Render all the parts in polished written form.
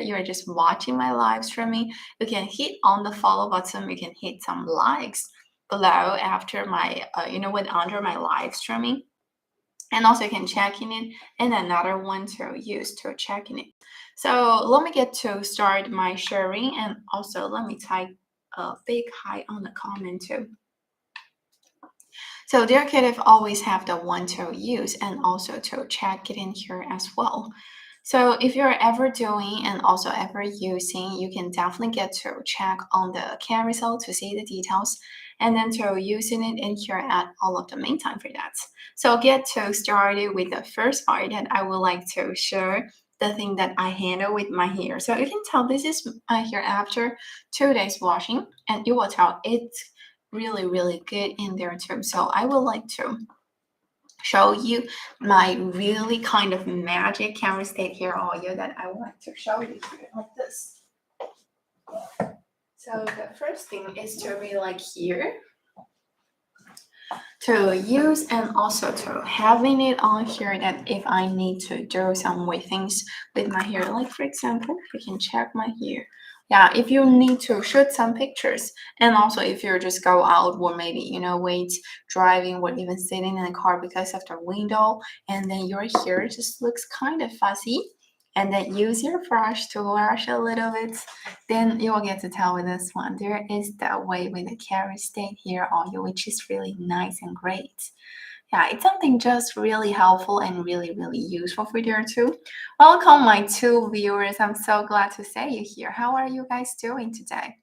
you're just watching my live streaming, you can hit on the follow button. You can hit some likes below after my, under my live streaming. And also you can check in it and another one to use to check in it. So let me get to start my sharing, and also let me type a big hi on the comment too. So dear kid, always have the one to use and also to check it in here as well. So if you're ever doing and also ever using, you can definitely get to check on the carousel to see the details, and then to using it in here at all of the main time for that. So get to started with the first part that I would like to share the thing that I handle with my hair. So you can tell this is my hair after 2 days washing, and you will tell it's really good in there too. So I would like to show you my really kind of magic KERASTASE hair oil that I would like to show you here like this. So the first thing is to be like here to use, and also to having it on here that if I need to do some more things with my hair, like for example, we can check my hair. Yeah, if you need to shoot some pictures, and also if you just go out or maybe, wait, driving or even sitting in the car because of the window, and then your hair just looks kind of fuzzy, and then use your brush to wash a little bit, then you will get to tell with this one. There is that way with the KERASTASE hair oil, which is really nice and great. Yeah, it's something just really helpful and really useful for there too. Welcome my two viewers. I'm so glad to see you here. How are you guys doing today?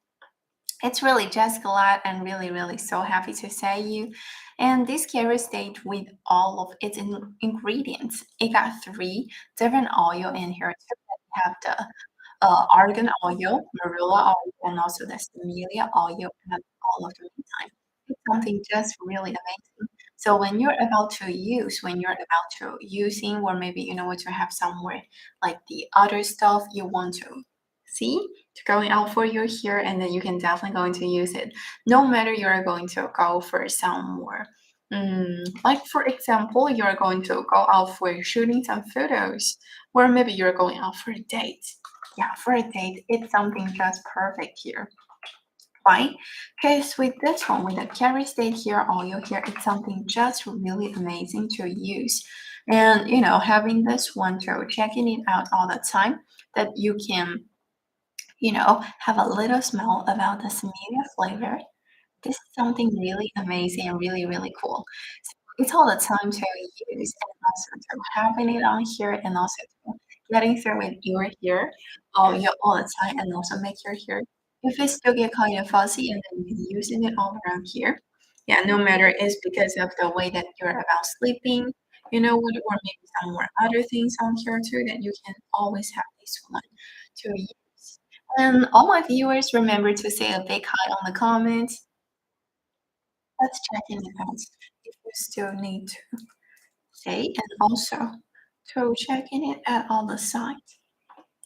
It's really just glad and really so happy to see you. And this KERASTASE with all of its ingredients, it got 3 different oil in here. We have the Argan oil, Marula oil, and also the Camellia oil at all of the time. It's something just really amazing. So when you're about to use, using, or maybe what you have somewhere like the other stuff you want to see to going out for your hair, and then you can definitely going to use it. No matter you're going to go for some more. Like for example, you're going to go out for shooting some photos, or maybe you're going out for a date. Yeah, for a date, it's something just perfect here. Right? Because with this one, with the KERASTASE hair oil here, it's something just really amazing to use. And having this one to checking it out all the time, that you can, have a little smell about the Camellia flavor. This is something really amazing and really cool. So it's all the time to use, and also to having it on here, and also to getting through with your hair all the time, and also make your hair, if it still get kind of fuzzy, and then you're using it all around here. Yeah, no matter it's because of the way that you're about sleeping, or maybe some more other things on here too, that you can always have this one to use. And all my viewers, remember to say a big hi on the comments. Let's check in advance if you still need to say, and also to check in it at all the sides.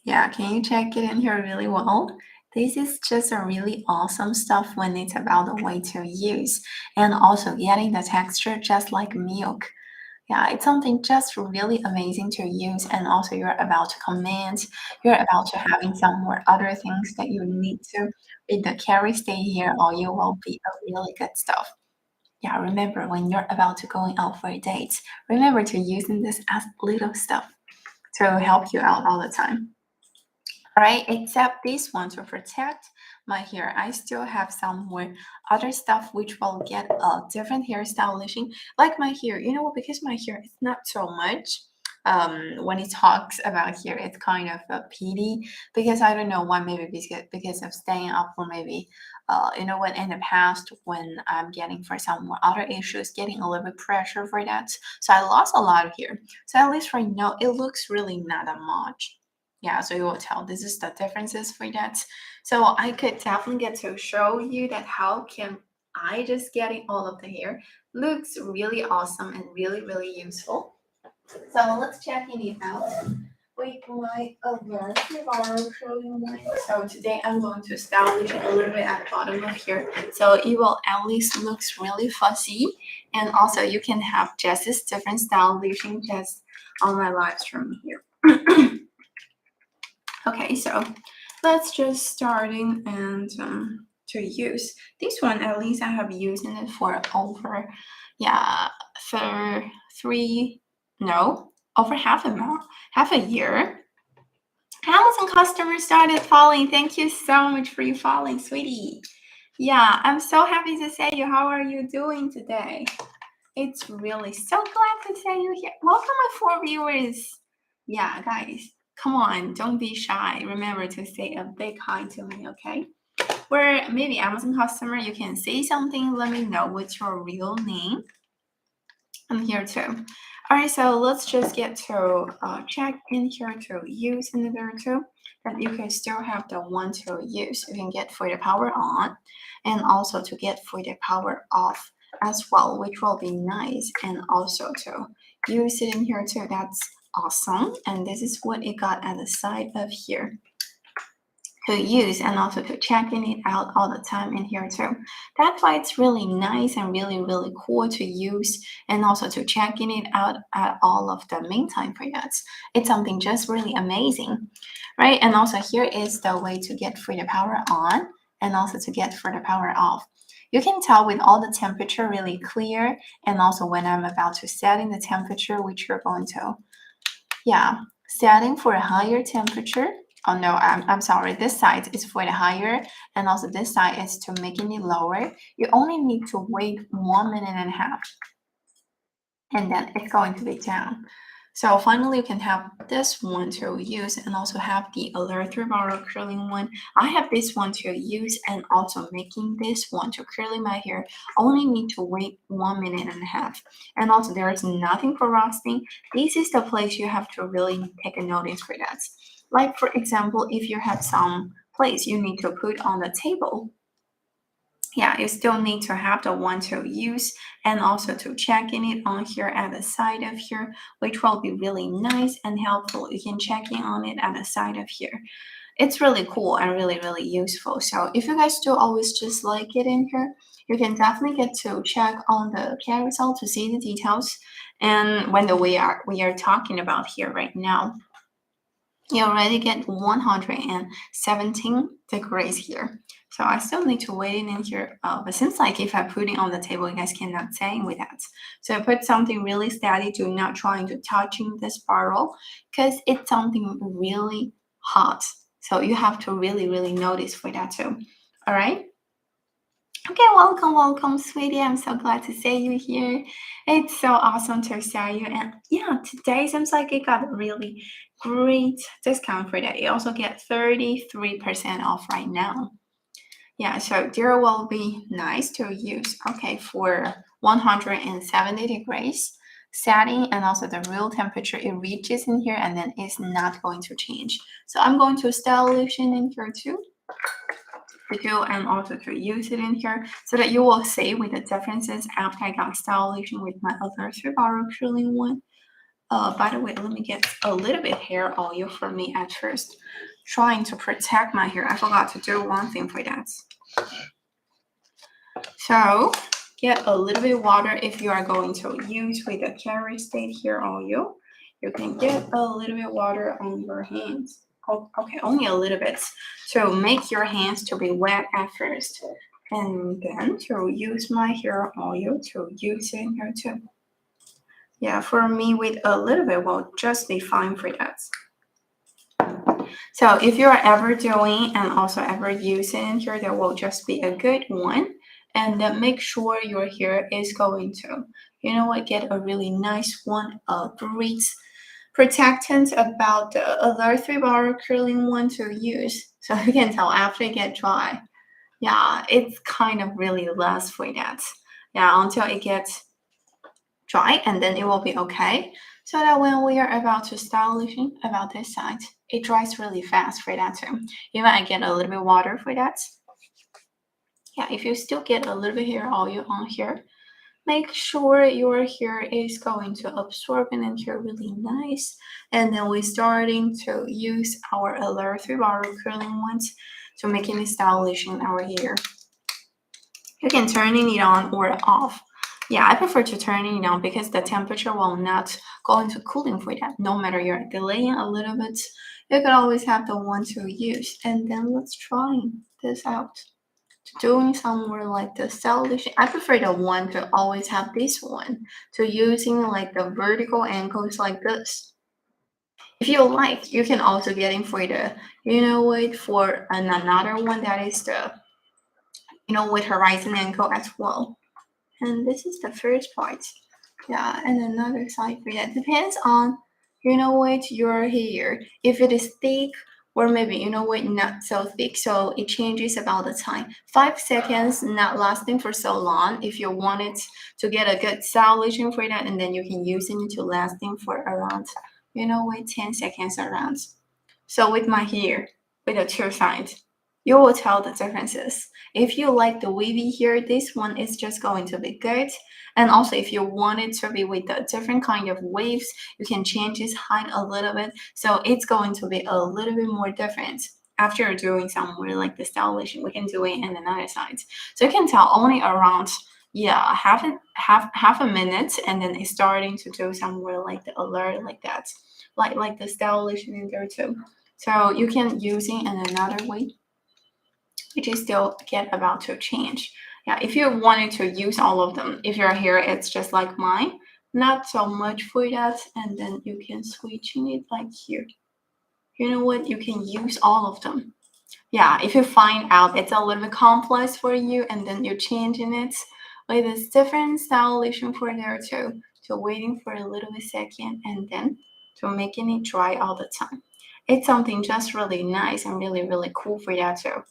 Yeah, can you check it in here really well? This is just a really awesome stuff when it's about the way to use, and also getting the texture just like milk. Yeah, it's something just really amazing to use, and also you're about to comment, you're about to having some more other things that you need to with the KERASTASE here, or you will be a really good stuff. Yeah, remember when you're about to going out for a date, remember to using this as little stuff to help you out all the time. All right, except this one to protect my hair, I still have some more other stuff which will get a different hair stylishing. Like my hair, because my hair is not so much. When it talks about here, it's kind of a pity, because I don't know why, maybe because of staying up, or maybe in the past when I'm getting for some more other issues, getting a little bit pressure for that, so I lost a lot of hair. So at least right now it looks really not that much. Yeah, so you will tell this is the differences for that. So I could definitely get to show you that how can I just getting all of the hair looks really awesome and really useful. So let's check it out with my Alure bar showing line. So today I'm going to stylish it a little bit at the bottom of here, so it will at least looks really fuzzy, and also you can have just this different stylishing just on my live stream here. Okay, so let's just starting and to use this one. At least I have used it for over, yeah, for over half a year. Amazon customers started following. Thank you so much for you following, sweetie. Yeah, I'm so happy to say you. How are you doing today? It's really so glad to say you here. Welcome, my 4 viewers. Yeah, guys, come on, don't be shy. Remember to say a big hi to me, okay? Or maybe Amazon customer, you can say something. Let me know what's your real name. I'm here too. All right, so let's just get to check in here to use in there too. That you can still have the one to use. You can get for the power on and also to get for the power off as well, which will be nice. And also to use it in here too. That's awesome. And this is what it got at the side of here to use and also to checking it out all the time in here too. That's why it's really nice and really cool to use and also to checking it out at all of the meantime products. It's something just really amazing, right? And also here is the way to get for the power on and also to get for the power off. You can tell with all the temperature really clear, and also when I'm about to setting the temperature, which you're going to, yeah, setting for a higher temperature. Oh no, I'm sorry. This side is for the higher, and also this side is to making it lower. You only need to wait 1.5 minutes, and then it's going to be down. So finally, you can have this one to use, and also have the Alure 3-bar curling one. I have this one to use, and also making this one to curling my hair. Only need to wait 1.5 minutes, and also there is nothing for roasting. This is the place you have to really take a notice for that. Like for example, if you have some place you need to put on the table, yeah, you still need to have the one to use and also to check in it on here at the side of here, which will be really nice and helpful. You can check in on it at the side of here. It's really cool and really useful. So if you guys do always just like it in here, you can definitely get to check on the carousel to see the details. And when we are talking about here right now, you already get 117 degrees here. So I still need to wait in here. But seems like if I put it on the table, you guys cannot say with that. So I put something really steady, do not trying to touching this barrel because it's something really hot. So you have to really notice for that too. All right. Okay, welcome, sweetie. I'm so glad to see you here. It's so awesome to see you. And yeah, today seems like it got a really great discount for that. You also get 33% off right now. Yeah, so there will be nice to use. Okay, for 170 degrees setting and also the real temperature it reaches in here and then it's not going to change. So I'm going to Stylution in here too. To and also to use it in here so that you will see with the differences after I got Stylution with my other 3-bar curling one. By the way, let me get a little bit hair oil for me at first. Trying to protect my hair. I forgot to do one thing for that. So get a little bit water if you are going to use with the KERASTASE hair oil. You can get a little bit water on your hands. Okay, only a little bit. So make your hands to be wet at first. And then to use my hair oil to use it in here too. Yeah, for me with a little bit will just be fine for that. So if you are ever doing and also ever using here, there will just be a good one. And then make sure your hair is going to, you know what, get a really nice one, great protectant about the other 3-bar curling one to use. So you can tell after it get dry. Yeah, it's kind of really lasts for that. Yeah, until it gets dry and then it will be okay. So that when we are about to Stylution about this side, it dries really fast for that too. Even I get a little bit water for that. Yeah, if you still get a little bit hair oil on here, make sure your hair is going to absorb in here really nice. And then we're starting to use our Alure 3-bar curling ones to making the Stylution our hair. You can turn it on or off. Yeah, I prefer to turn it on because the temperature will not go into cooling for that. No matter you're delaying a little bit, you could always have the one to use. And then let's try this out. Doing somewhere like the stylish, I prefer the one to always have this one to using like the vertical angles like this. If you like, you can also get in for the, for another one that is the, with horizon angle as well. And this is the first part. Yeah, and another side for that depends on, your hair. If it is thick or maybe, not so thick. So it changes about the time. 5 seconds not lasting for so long. If you want it to get a good stylization for that, and then you can use it to lasting for around, 10 seconds around. So with my hair, with the two sides, you will tell the differences. If you like the wavy hair, this one is just going to be good. And also if you want it to be with a different kind of waves, you can change its height a little bit. So it's going to be a little bit more different. After doing somewhere like the stylization, we can do it in another side. So you can tell only around half a minute, and then it's starting to do somewhere like the alert like that. Like the stylization in there too. So you can use it in another way, which is still get about to change. Yeah, if you wanted to use all of them, if your hair it's just like mine, not so much for that, and then you can switch in it like here. You know what? You can use all of them. Yeah, if you find out it's a little bit complex for you, and then you're changing it with this different stylization for there too. So waiting for a little bit second, and then to making it dry all the time. It's something just really nice and really, really cool for that too.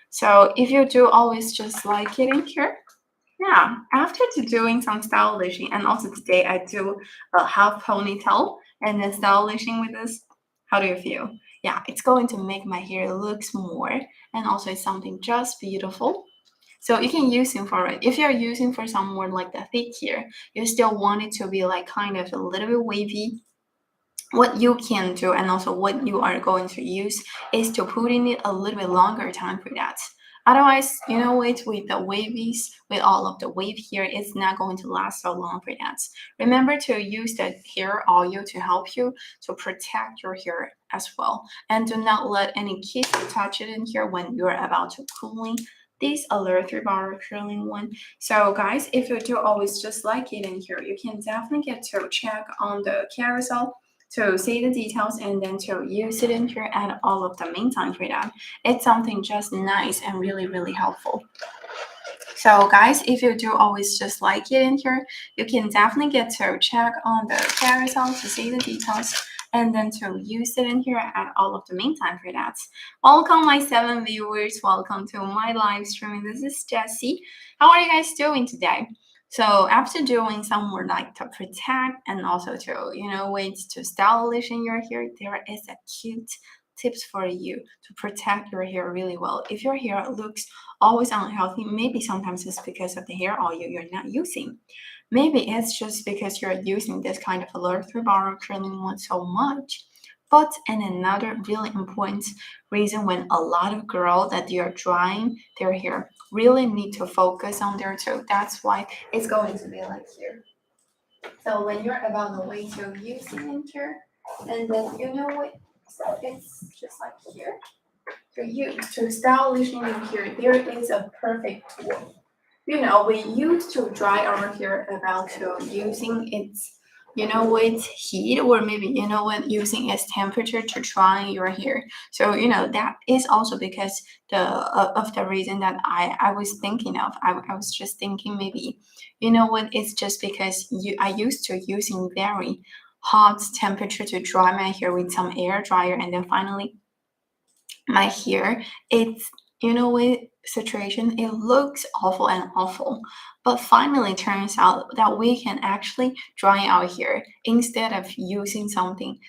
So if you do always just like it in here, yeah, after doing some stylizing, and also today I do a half ponytail and then stylizing with this, how do you feel? Yeah, it's going to make my hair looks more, and also it's something just beautiful. So you can use it for it. If you're using for someone like the thick hair, you still want it to be like kind of a little bit wavy. What you can do, and also what you are going to use, is to put in it a little bit longer time for that. Otherwise, with the wavies, with all of the wave here, it's not going to last so long for that. Remember to use the hair oil to help you to protect your hair as well. And do not let any kids touch it in here when you're about to cooling this Alure 3-bar curling one. So guys, if you do always just like it in here, you can definitely get to check on the carousel to see the details, and then to use it in here at all of the meantime for that. It's something just nice and really, really helpful. So guys, if you do always just like it in here, you can definitely get to check on the carousel to see the details, and then to use it in here at all of the meantime for that. Welcome my 7 viewers, welcome to my live streaming. This is Jessie. How are you guys doing today? So after doing some more like to protect and also to, ways to stylish in your hair, there is a cute tips for you to protect your hair really well. If your hair looks always unhealthy, maybe sometimes it's because of the hair oil you're not using. Maybe it's just because you're using this kind of Alure 3-bar curling one so much. But and another really important reason, when a lot of girls that they are drying their hair really need to focus on their too. That's why it's going to be like here. So when you're about the way to use it in here, and then what? So it's just like here. For you to stylish in here, there is a perfect tool. We used to dry our hair about to using its, its heat, or maybe, using its temperature to dry your hair. So, that is also because of the reason that I was thinking of. I was just thinking maybe, it's just because I used to using very hot temperature to dry my hair with some air dryer, and then finally my hair, it's with situation, it looks awful and awful, but finally turns out that we can actually dry our hair instead of using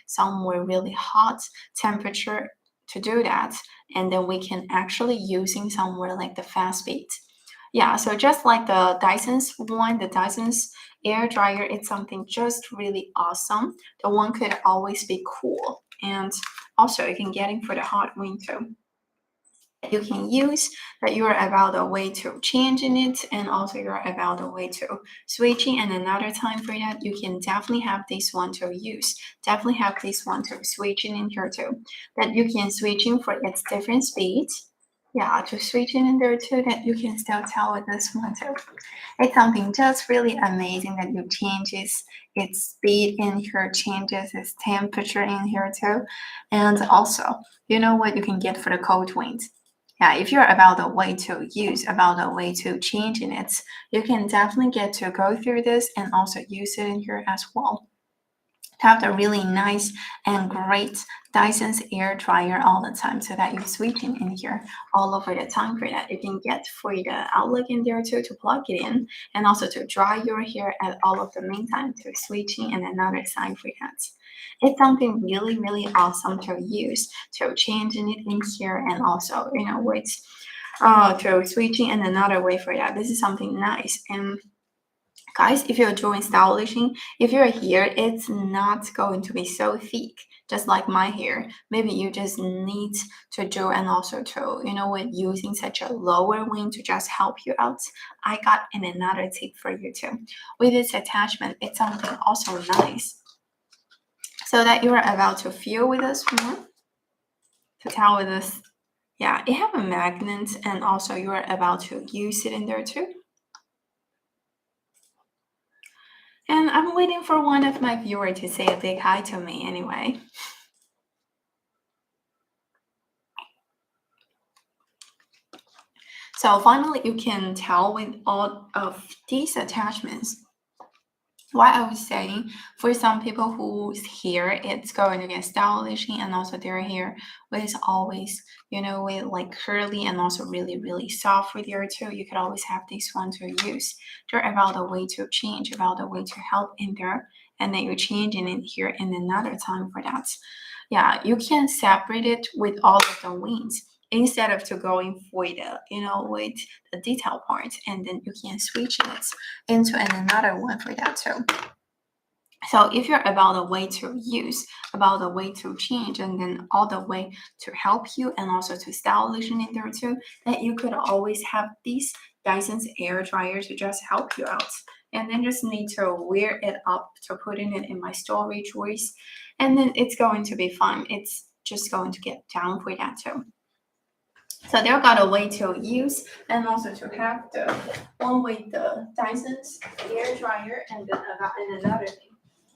somewhere really hot temperature to do that, and then we can actually using somewhere like the fast speed. Yeah, so just like the Dyson's air dryer, it's something just really awesome. The one could always be cool, and also you can get it for the hot winter. you can use, that you're about the way to changing it, and also you're about the way to switching. And another time for that, you can definitely have this one to use, definitely have this one to switching in here too, that you can switching for its different speeds. Yeah, to switching in there too, that you can still tell with this one too. It's something just really amazing that you changes its speed in here, changes its temperature in here too. And also, you know what you can get for the cold winds. Yeah, if you're about the way to use, about the way to change in it, you can definitely get to go through this and also use it in here as well. Have a really nice and great Dyson's air dryer all the time, so that you're switching in here all over the time for that. You can get for the outlet in there too to plug it in, and also to dry your hair at all of the meantime to switching and another side for that. It's something really, really awesome to use, to changing it in here, and also, you know, with to switching and another way for that. This is something nice. And guys, if you're doing stylishing, if you're here, it's not going to be so thick, just like my hair. Maybe you just need to do, and also to, you know, with using such a lower wing to just help you out. I got another tip for you too. With this attachment, it's something also nice, so that you're about to feel with this one, to tell with this. Yeah, it have a magnet, and also you're about to use it in there too. And I'm waiting for one of my viewers to say a big hi to me anyway. So finally, you can tell with all of these attachments, what I was saying, for some people whose hair it's going to get stylish, and also their hair was always, you know, with like curly and also really, really soft with your too, you could always have this one to use. They're about a way to change, about a way to help in there, and then you're changing it here in another time for that. Yeah, you can separate it with all of the wings instead of to going for the, you know, with the detail part, and then you can switch it into another one for that too. So if you're about the way to use, about the way to change, and then all the way to help you and also to stylish in there too, that you could always have these Dyson's air dryer to just help you out. And then just need to wear it up to putting it in my storage waste, and then it's going to be fine. It's just going to get down for that too. So they've got a way to use, and also to have the one with the Dyson's air dryer, and then another thing.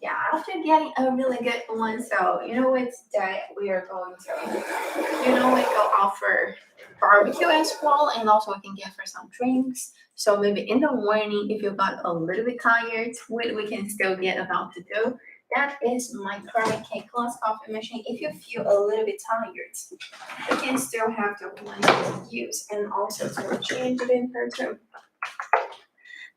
Yeah, after getting a really good one, so you know what, today we are going to, you know, we go out for barbecue as well, and also we can get for some drinks. So maybe in the morning, if you got a little bit tired, we can still get about to do. That is my current K-Class coffee machine. If you feel a little bit tired, you can still have the one to use, and also to change it in her too.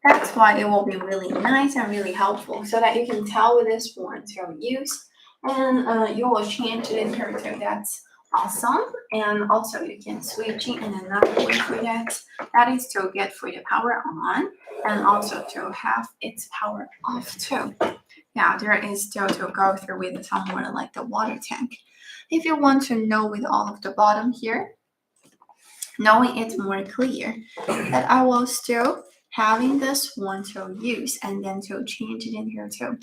That's why it will be really nice and really helpful, so that you can tell with this one to use, and you will change it in her too. That's awesome. And also you can switch in another way for that. That is to get for the power on, and also to have its power off too. Yeah, there is still to go through with somewhere like the water tank. If you want to know with all of the bottom here, knowing it's more clear, that I will still having this one to use, and then to change it in here too.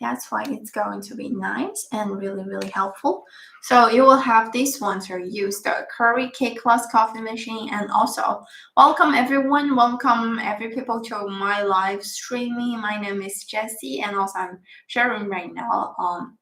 That's why it's going to be nice and really, really helpful. So you will have this one to use, the Keurig K-Class coffee machine. And also, welcome everyone, welcome every people to my live streaming. My name is Jessie, and also I'm sharing right now on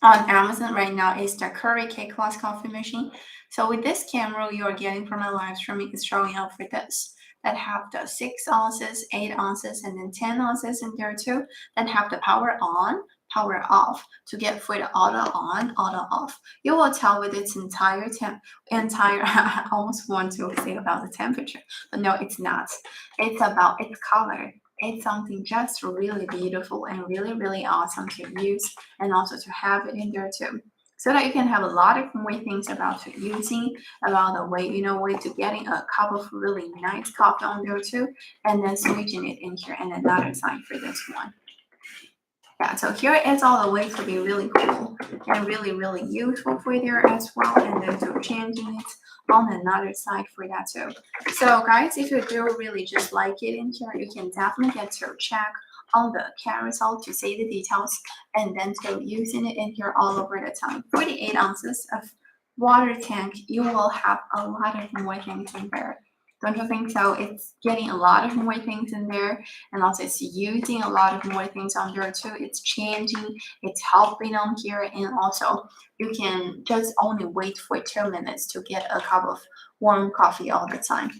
Amazon right now is the Keurig K-Class coffee machine. So with this camera you're getting from my live streaming is showing out for this, that have the 6 ounces, 8 ounces, and then 10 ounces in there too, that have the power on, power off, to get for the auto on, auto off. You will tell with its entire I almost want to say about the temperature, but no, it's not. It's about its color. It's something just really beautiful and really, really awesome to use, and also to have it in there too, so that you can have a lot of more things about using, about the way, you know, way to getting a cup of really nice coffee on there too, and then switching it in here and another side for this one. Yeah, so here it's all the way to be really cool and really useful for there as well, and then to changing it on another side for that too. So guys, if you do really just like it in here, you can definitely get to check on the carousel to see the details, and then to using it in here all over the time. 48 ounces of water tank, you will have a lot of more things in there. Don't you think so? It's getting a lot of more things in there, and also it's using a lot of more things on there too. It's changing, it's helping on here, and also you can just only wait for 2 minutes to get a cup of warm coffee all the time.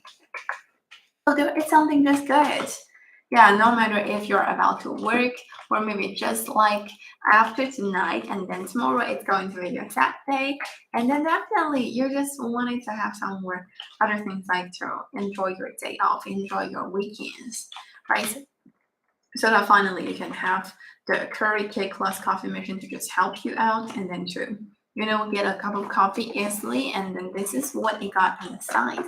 So there is something that's good. Yeah, no matter if you're about to work or maybe just like after tonight and then tomorrow it's going to be your sad day, and then definitely you just wanted to have some more other things like to enjoy your day off, enjoy your weekends, right? So that finally you can have the Keurig K Plus coffee machine to just help you out, and then to get a cup of coffee easily, and then this is what it got on the side.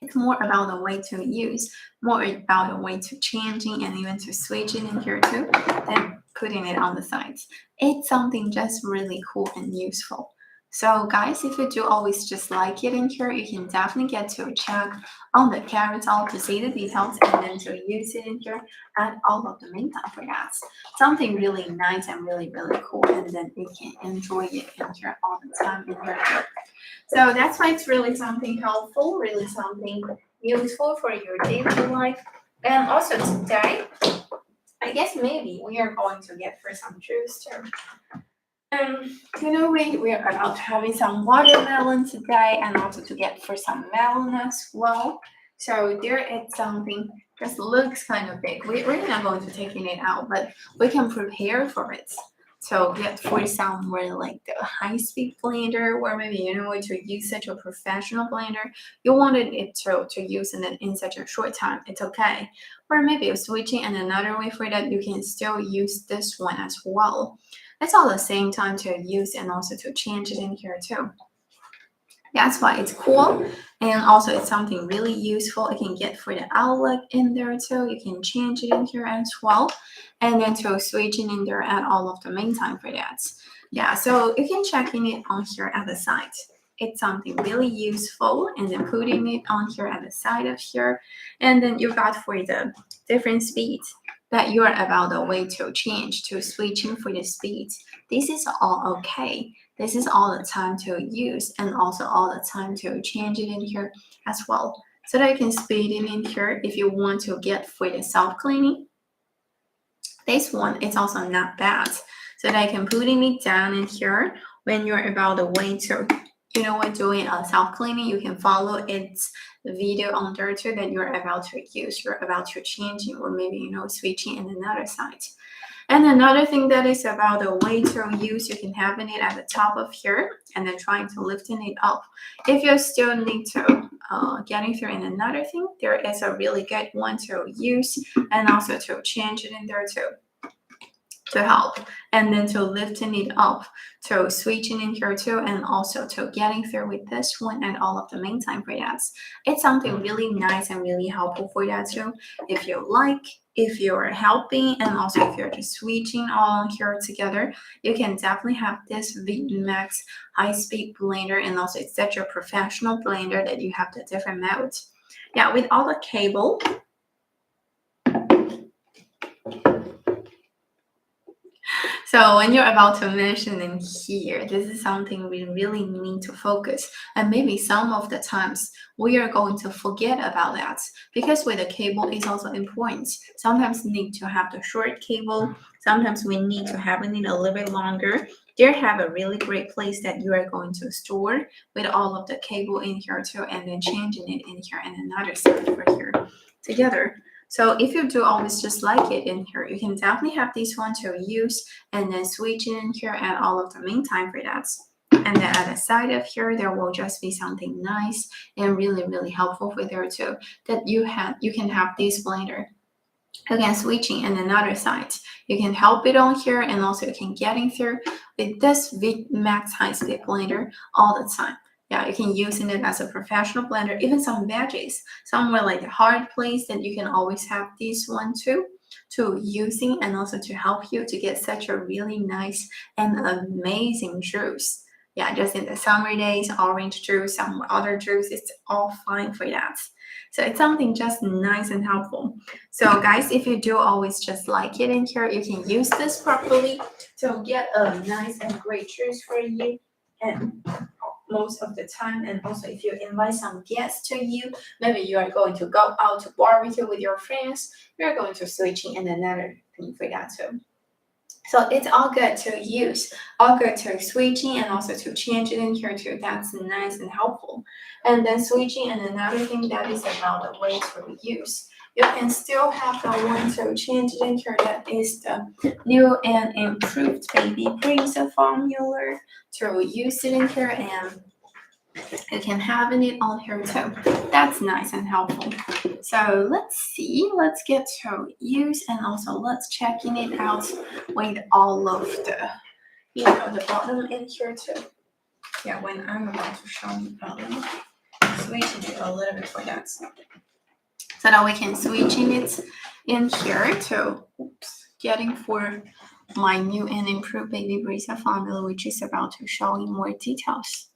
It's more about the way to use, more about the way to changing and even to switching in here too, than putting it on the sides. It's something just really cool and useful. So guys, if you do always just like it in here, you can definitely get to check on the carousel to see the details, and then to use it in here at all of the meantime for that. Something really nice and really cool, and then you can enjoy it in here all the time in here. So that's why it's really something helpful, really something useful for your daily life. And also today, I guess maybe we are going to get for some juice too. We are about having some watermelon today, and also to get for some melon as well. So there is something just looks kind of big. We're not going to taking it out, but we can prepare for it. So get for somewhere like the high-speed blender, where maybe to use such a professional blender, you wanted it to use in such a short time, it's okay. Or maybe you're switching, and another way for that, you can still use this one as well. It's all the same time to use and also to change it in here too. That's why it's cool, and also it's something really useful. You can get for the outlet in there too. You can change it in here as well, and then to switch it in there at all of the main time for that. Yeah, so you can check in it on here at the side. It's something really useful, and then putting it on here at the side of here, and then you got for the different speeds that you're about the way to change to switching for the speeds. This is all okay. This is all the time to use, and also all the time to change it in here as well. So that you can speed it in here if you want to get for the self-cleaning. This one is also not bad. So that you can putting it down in here when you're about the way to, doing a self-cleaning. You can follow its video on there too that you're about to use, you're about to changing, or maybe, switching in another side. And another thing that is about the way to use, you can have it at the top of here, and then trying to lifting it up. If you still need to getting through in another thing, there is a really good one to use, and also to change it in there too, to help, and then to lifting it up, to switching in here too, and also to getting through with this one and all of the main time for that. It's something really nice and really helpful for that too. If you like, if you're helping, and also if you're just switching all here together, you can definitely have this Vitamix high-speed blender, and also it's such a professional blender that you have the different modes. Yeah, with all the cable. So when you're about to mention in here, this is something we really need to focus. And maybe some of the times we are going to forget about that, because with the cable is also important. Sometimes need to have the short cable. Sometimes we need to have it a little bit longer. They have a really great place that you are going to store with all of the cable in here too, and then changing it in here and another side for here together. So if you do always just like it in here, you can definitely have this one to use, and then switch in here and all of the main time for that. And then at the side of here, there will just be something nice and really helpful for there too, that you can have this blender. Again, switching in another side, you can help it on here, and also you can getting through with this Vitamix high-speed blender all the time. Yeah, you can use it as a professional blender, even some veggies, somewhere like a hard place that you can always have this one too, to using and also to help you to get such a really nice and amazing juice. Yeah, just in the summer days, orange juice, some other juice, it's all fine for that. So it's something just nice and helpful. So guys, if you do always just like it in here, you can use this properly to get a nice and great juice for you. And most of the time, and also if you invite some guests to you, maybe you are going to go out to barbecue with your friends, you're going to switching and another thing for that too. So it's all good to use, all good to switching and also to change it in here too. That's nice and helpful. And then switching and another thing that is about the way to use. You can still have the one to change it in here. That is the new and improved baby Brezza formula to use it in here, and you can have it on here too. That's nice and helpful. So let's see, let's get to use and also let's checking it out with all of the, the bottom in here too. Yeah, when I'm about to show you bottom, switching it a little bit for that. So that we can switching it in here to, getting for my new and improved baby Brezza formula, which is about to show you more details.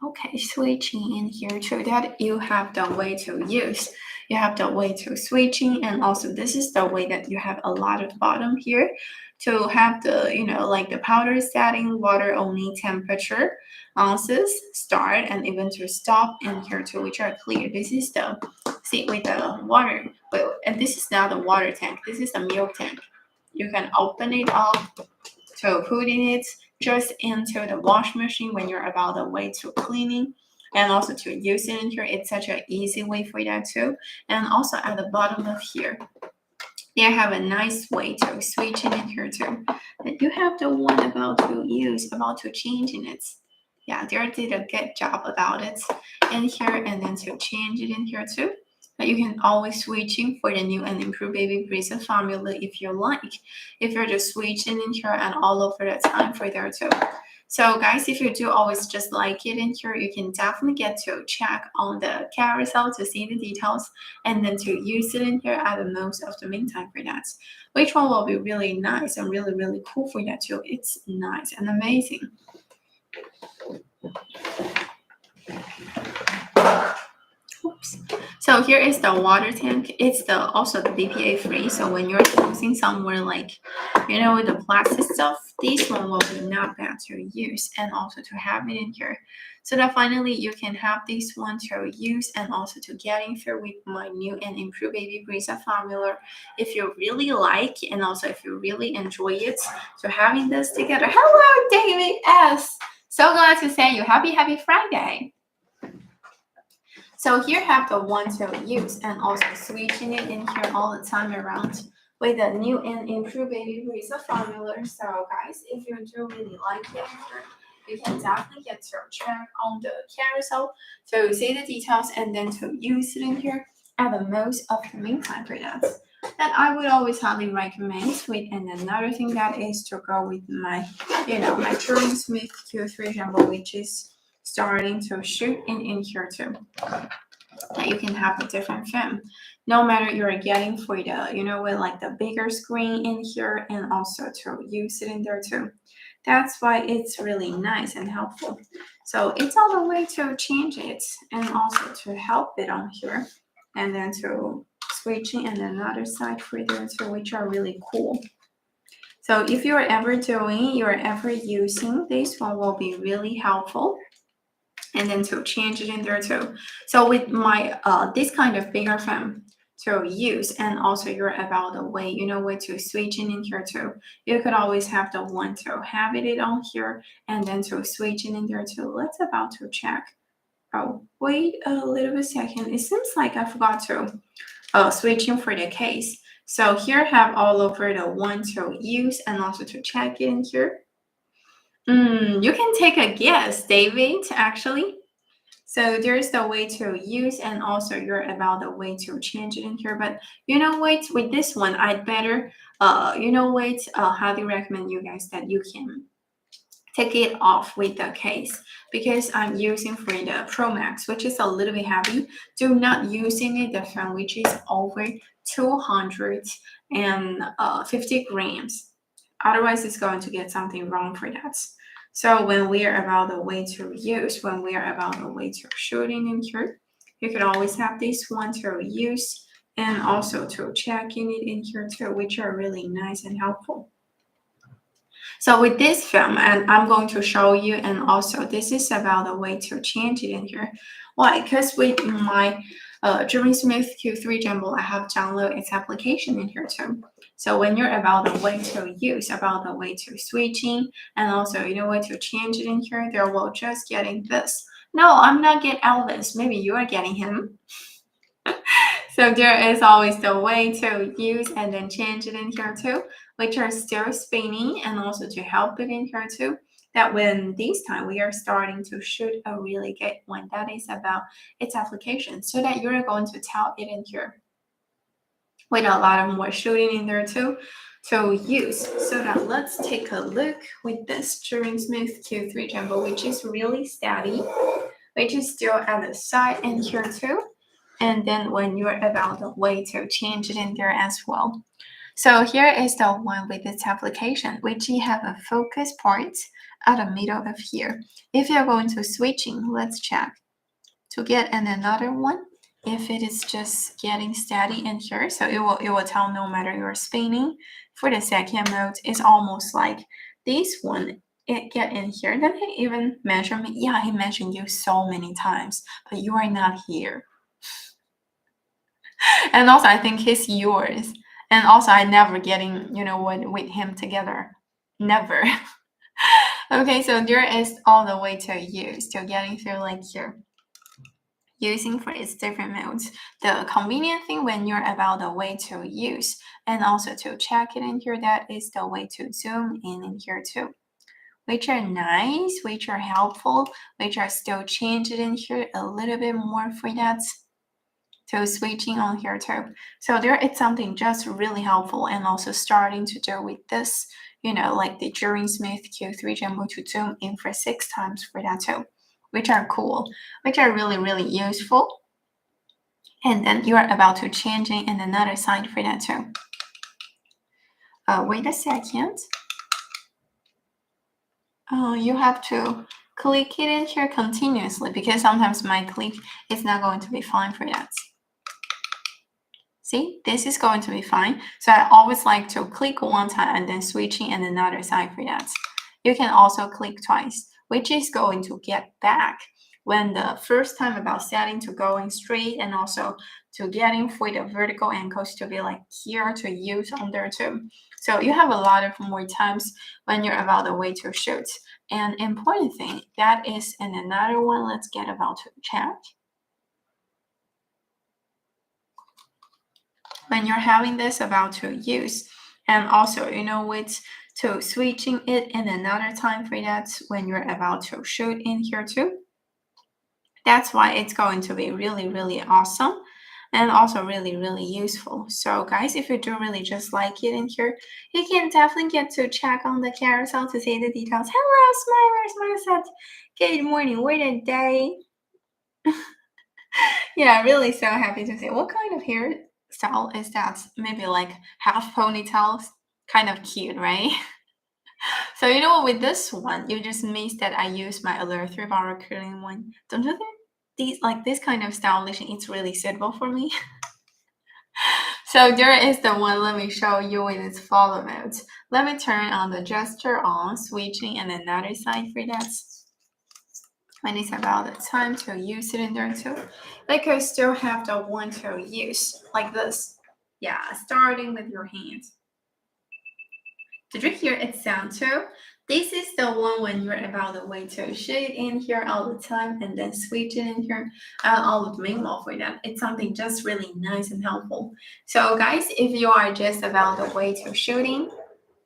Okay, switching in here too, that you have the way to use. You have the way to switching, and also this is the way that you have a lot of bottom here to have the, like the powder setting, water only temperature, ounces, start, and even to stop in here too, which are clear. This is the, see with the water, and this is not the water tank, this is the milk tank. You can open it up to putting it just into the wash machine when you're about the way to cleaning, and also to use it in here. It's such an easy way for that too. And also at the bottom of here, they have a nice way to switch it in here too. That you have the one about to use, about to change in it. Yeah, they did a good job about it in here, and then to change it in here too. But you can always switching for the new and improved baby Brezza formula if you like. If you're just switching in here and all over the time for there too. So guys, if you do always just like it in here, you can definitely get to check on the carousel to see the details, and then to use it in here at the most of the meantime for that. Which one will be really nice and really, really cool for that too. It's nice and amazing. Oops. So here is the water tank. It's also the BPA free. So when you're using somewhere like, with the plastic stuff, this one will be not bad to use and also to have it in here. So that finally you can have this one to use and also to get in here with my new and improved baby Brezza formula. If you really like and also if you really enjoy it, so having this together. Hello, David S. So glad to say you happy Friday. So here have the one to use and also switching it in here all the time around with the new and improved baby Brezza formula. So guys, if you do really like it, you can definitely get to check on the carousel to see the details and then to use it in here at the most of the meantime for that. That I would always highly recommend with, and another thing that is to go with my, my Turing Smith Q3 Gimbal, which is starting to shoot in here too. That you can have a different film, no matter you're getting for the, with like the bigger screen in here, and also to use it in there too. That's why it's really nice and helpful. So it's all the way to change it and also to help it on here, and then to switching and another side for there too, which are really cool. So if you're ever using this one, will be really helpful. And then to change it in there too. So with my this kind of bigger film to use, and also you're about the way, way to switch in here too. You could always have the one to have it on here and then to switch in there too. Let's about to check. Oh, wait a little bit second. It seems like I forgot to switch in for the case. So here I have all over the one to use and also to check it in here. You can take a guess, David, actually. So there's the way to use, and also you're about the way to change it in here. But with this one, I'd better, highly recommend you guys that you can take it off with the case because I'm using for the Pro Max, which is a little bit heavy. Do not use it the film which is over 250 grams. Otherwise, it's going to get something wrong for that. So when we are about the way to use, when we are about the way to shooting in here, you can always have this one to use and also to check in it in here too, which are really nice and helpful. So with this film, and I'm going to show you, and also this is about the way to change it in here. Why? Because with my Drawing Smooth Q3 Gimbal, I have downloaded its application in here too. So when you're about the way to use, about the way to switching, and also you know way to change it in here, there will just getting this. No, I'm not getting Elvis. Maybe you are getting him. So there is always the way to use and then change it in here too, which are still spinning, and also to help it in here too. That when this time we are starting to shoot a really good one, that is about its application, so that you're going to tell it in here with a lot of more shooting in there too to use. So that let's take a look with this Drawing Smooth Q3 Gimbal, which is really steady, which is still at the side in here too. And then when you're about the way to change it in there as well. So here is the one with its application, which you have a focus part at the middle of here. If you're going to switching, let's check to get another one. If it is just getting steady in here, so it will tell no matter you're spinning. For the second mode, it's almost like this one. It get in here. Then he even measure me. Yeah, he mentioned you so many times, but you are not here. And also, I think he's yours. And also, I never getting, you know, with him together. Never. Okay, so there is all the way to use, to getting through like here. Using for its different modes. The convenient thing when you're about the way to use and also to check it in here, that is the way to zoom in here too. Which are nice, which are helpful, which are still changing in here a little bit more for that. So switching on here too. So there it's something just really helpful, and also starting to do with this, you know, like the Drawing Smooth Q3 Gimbal to zoom in for 6 times for that too, which are cool, which are really, really useful. And then you are about to change it in another side for that too. Wait a second. Oh, you have to click it in here continuously, because sometimes my click is not going to be fine for that. See, this is going to be fine. So I always like to click one time and then switching in another side for that. You can also click twice, which is going to get back when the first time about setting to going straight, and also to getting for the vertical angles to be like here to use on there too. So you have a lot of more times when you're about the way to shoot. And important thing, that is in another one, let's get about to check. When you're having this about to use, and also, you know, with to switching it in another time for that when you're about to shoot in here too. That's why it's going to be really, really awesome, and also really, really useful. So guys, if you do really just like it in here, you can definitely get to check on the carousel to see the details. Hello, Smilers, Smilers said, good morning, what a day. Yeah, really so happy to see. What kind of hairstyle is that? Maybe like half ponytails, kind of cute, right? So you know what, with this one, you just missed that I use my Alure 3-bar curling one. Don't you think this kind of stylization is really suitable for me? So there is the one, let me show you with its follow mode. Let me turn on the gesture on, switching and another side for that. When it's about the time to use it in there too. Like I still have the one to use, like this. Yeah, starting with your hands. Did you hear it sound too? This is the one when you're about the way to shoot in here all the time and then switch it in here. All of minimal for that. It's something just really nice and helpful. So guys, if you are just about the way to shooting,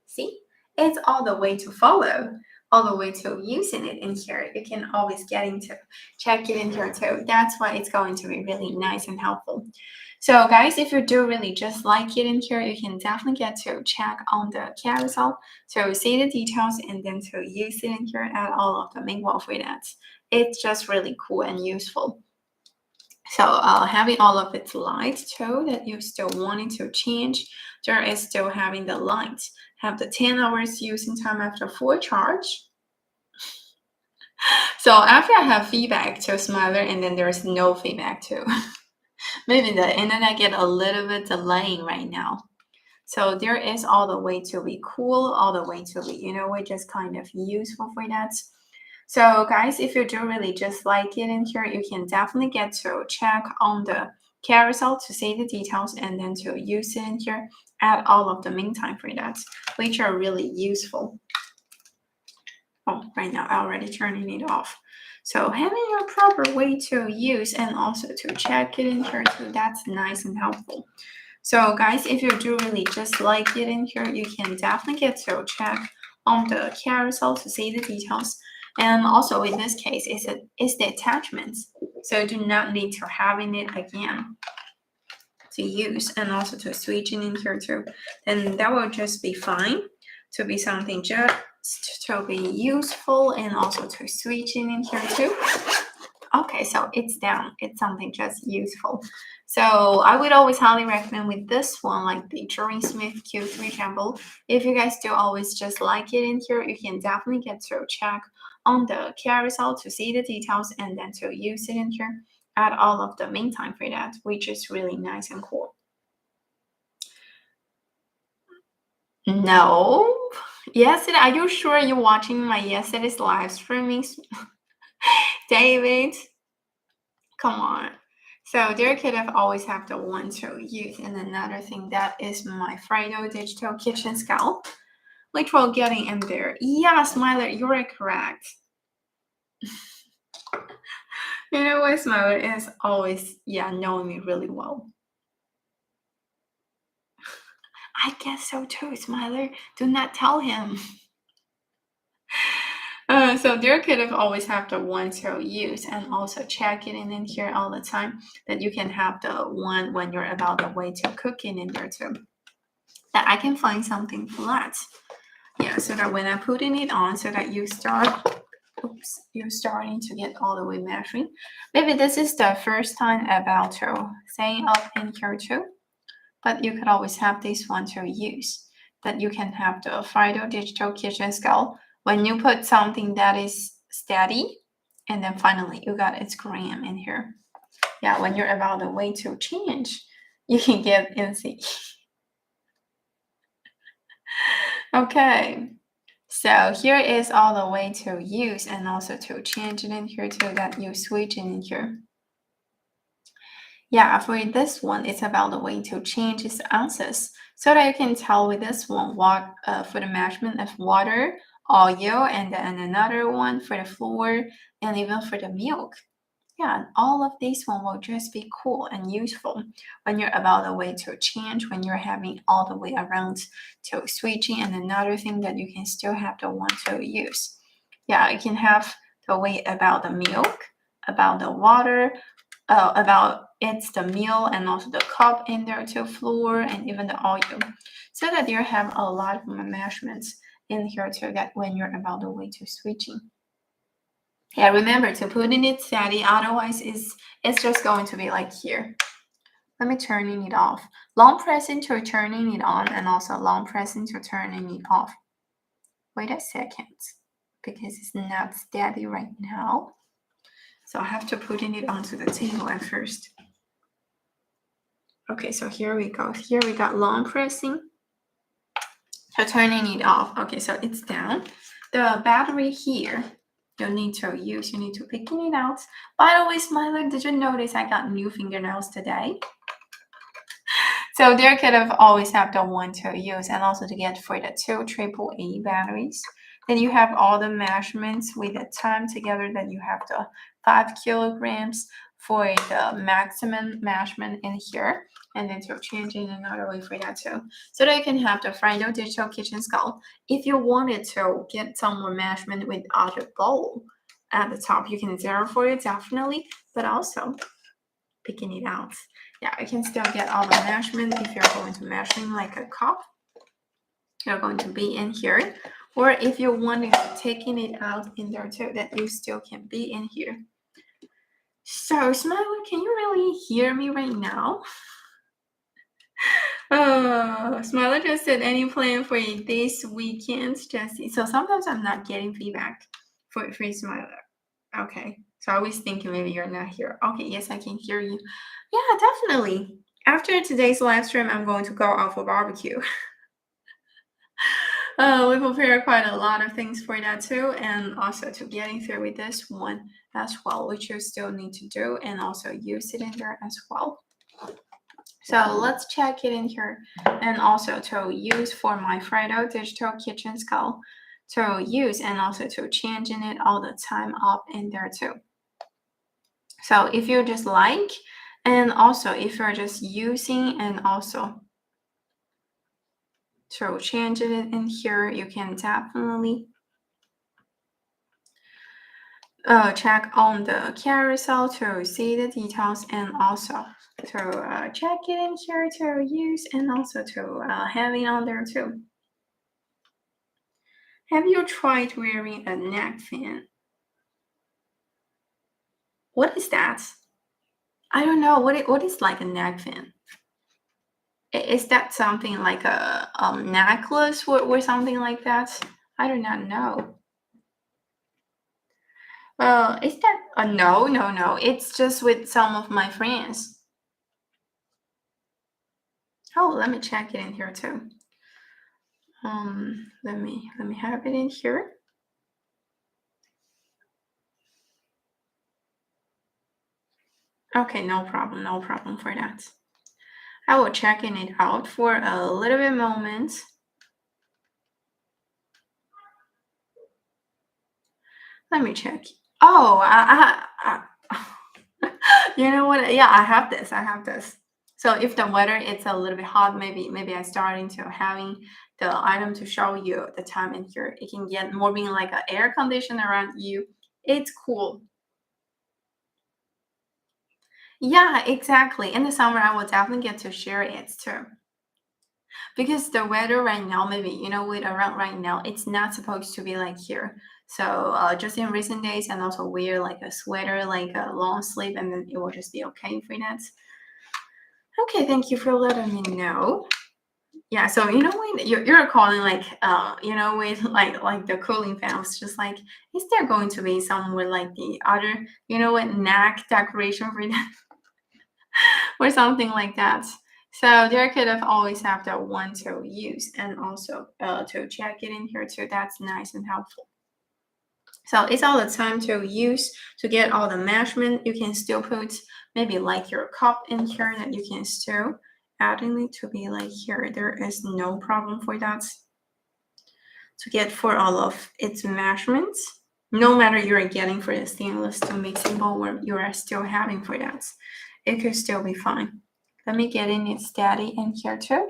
see, it's all the way to follow. all the way to using it in here, you can always get into check it in here too. That's why it's going to be really nice and helpful. So guys, if you do really just like it in here, you can definitely get to check on the carousel to see the details and then to use it in here at all of the main wall for that. It's just really cool and useful. So having all of its lights too that you still wanting to change, there is still having the lights. Have the 10 hours using time after full charge. So after I have feedback to Smiler and then there's no feedback too. Maybe the internet get a little bit delaying right now. So there is all the way to be cool, all the way to be, you know, which is kind of useful for that. So guys, if you do really just like it in here, you can definitely get to check on the carousel to see the details and then to use it in here at all of the meantime for that, which are really useful. Oh, right now I'm already turning it off. So having your proper way to use and also to check it in here too, that's nice and helpful. So guys, if you do really just like it in here, you can definitely get to check on the carousel to see the details. And also in this case, it's the attachments. So you do not need to having it again to use and also to switch in here too. Then that will just be fine to be something just to be useful and also to switch in here too. Okay, so it's down. It's something just useful. So I would always highly recommend with this one, like the Jordan Smith Q3 Gimbal. If you guys do always just like it in here, you can definitely get to check on the carousel to see the details and then to use it in here at all of the meantime for that, which is really nice and cool. No. Yesterday, are you sure you're watching my yesterday's live streaming? David, come on. So there could have always have the one to use. And another thing that is my Friday digital kitchen scale, which we're getting in there. Yeah, Smiler, you're correct. You know what, Smiler is always, knowing me really well. I guess so too, Smiler. Do not tell him. So there could have always have the one to use and also check it in here all the time that you can have the one when you're about the way to cook it in there too. That I can find something flat. Yeah, so that when I putting it on so that you're starting to get all the way measuring. Maybe this is the first time about to saying up in here too. But you could always have this one to use. That you can have the Friday digital kitchen scale when you put something that is steady, and then finally you got its gram in here. Yeah, when you're about the way to change, you can get NC. Okay, so here is all the way to use and also to change it in here too, that you switch in here. Yeah, for this one, it's about the way to change its ounces so that you can tell with this one what for the measurement of water, oil, and then another one for the flour and even for the milk. Yeah, all of these one will just be cool and useful when you're about the way to change, when you're having all the way around to switching. And another thing that you can still have the one to use. Yeah, you can have the way about the milk, about the water, about it's the meal and also the cup in there too, flour and even the oil, so that you have a lot of measurements in here to get when you're about the way to switching. Yeah, remember to put in it steady, otherwise it's just going to be like here. Let me turning it off. Long pressing to turning it on and also long pressing to turning it off. Wait a second, because it's not steady right now. So I have to put it onto the table at first. Okay, so here we go. Here we got long pressing. So turning it off. Okay, so it's down. The battery here, you need to picking it out. By the way, Smiler, did you notice I got new fingernails today? So there could have always have the one to use and also to get for the 2 AAA batteries. Then you have all the measurements with the time together. Then you have the 5 kilograms for the maximum measurement in here. And then to change in another way for that too. So that you can have the final digital kitchen scale. If you wanted to get some more measurement with other bowl at the top, you can zero for it definitely, but also picking it out. Yeah, you can still get all the measurement if you're going to measuring like a cup. You're going to be in here. Or if you're wanting to taking it out in there too, that you still can be in here. So, Smiler, can you really hear me right now? Smiler just said, any plan for this weekend, Jessie? So sometimes I'm not getting feedback for Smiler. Okay, so I was thinking maybe you're not here. Okay, yes, I can hear you. Yeah, definitely. After today's live stream, I'm going to go out for barbecue. We prepare quite a lot of things for that too, and also to getting through with this one as well, which you still need to do and also use it in there as well. So let's check it in here, and also to use for my Friday digital kitchen scale to use and also to changing it all the time up in there too. So if you just like, and also if you're just using and also to change it in here, you can definitely check on the carousel to see the details and also to check it in here to use and also to have it on there too. Have you tried wearing a neck fan? What is that? I don't know. What is like a neck fan? Is that something like a necklace or something like that? I do not know. Is that no? It's just with some of my friends. Oh, let me check it in here too. Let me have it in here. Okay, no problem for that. I will checking it out for a little bit moment. Let me check. Oh, you know what? Yeah, I have this. So if the weather it's a little bit hot, maybe I starting to having the item to show you the time in here. It can get more being like an air condition around you. It's cool. Yeah, exactly. In the summer, I will definitely get to share it too. Because the weather right now, maybe, you know, with around right now, it's not supposed to be like here. So just in recent days, and also wear like a sweater, like a long sleeve, and then it will just be okay for that. Okay, thank you for letting me know. Yeah, so you know when you're calling like you know with like the cooling fan, I was just like, is there going to be somewhere like the other, you know what, neck decoration for that or something like that. So there could have always have that one to use and also to check it in here too. That's nice and helpful. So it's all the time to use to get all the measurement. You can still put maybe like your cup in here that you can still adding it to be like here. There is no problem for that. To get for all of its measurements, no matter you're getting for the stainless to mixing bowl where you are still having for that, it could still be fine. Let me get in it steady in here too.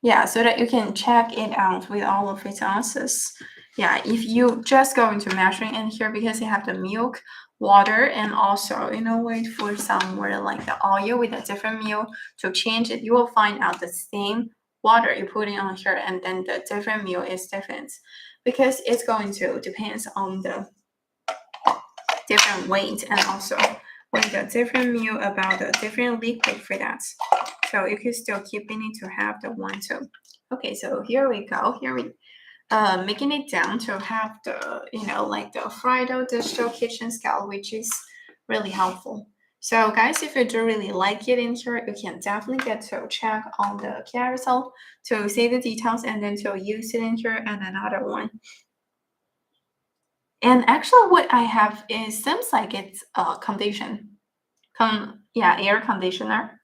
Yeah, so that you can check it out with all of its ounces. Yeah, if you just go into measuring in here because you have the milk, water, and also, you know, wait for somewhere like the oil with a different milk to change it, you will find out the same water you're putting on here and then the different milk is different because it's going to depends on the different weight and also with the different milk about the different liquid for that. So you can still keeping it to have the one too. Okay, so here we go. Here we making it down to have the, you know, like the Friday digital kitchen scale, which is really helpful. So guys, if you do really like it in here, you can definitely get to check on the carousel to see the details and then to use it in here and another one. And actually what I have is seems like it's a condition. Yeah, air conditioner.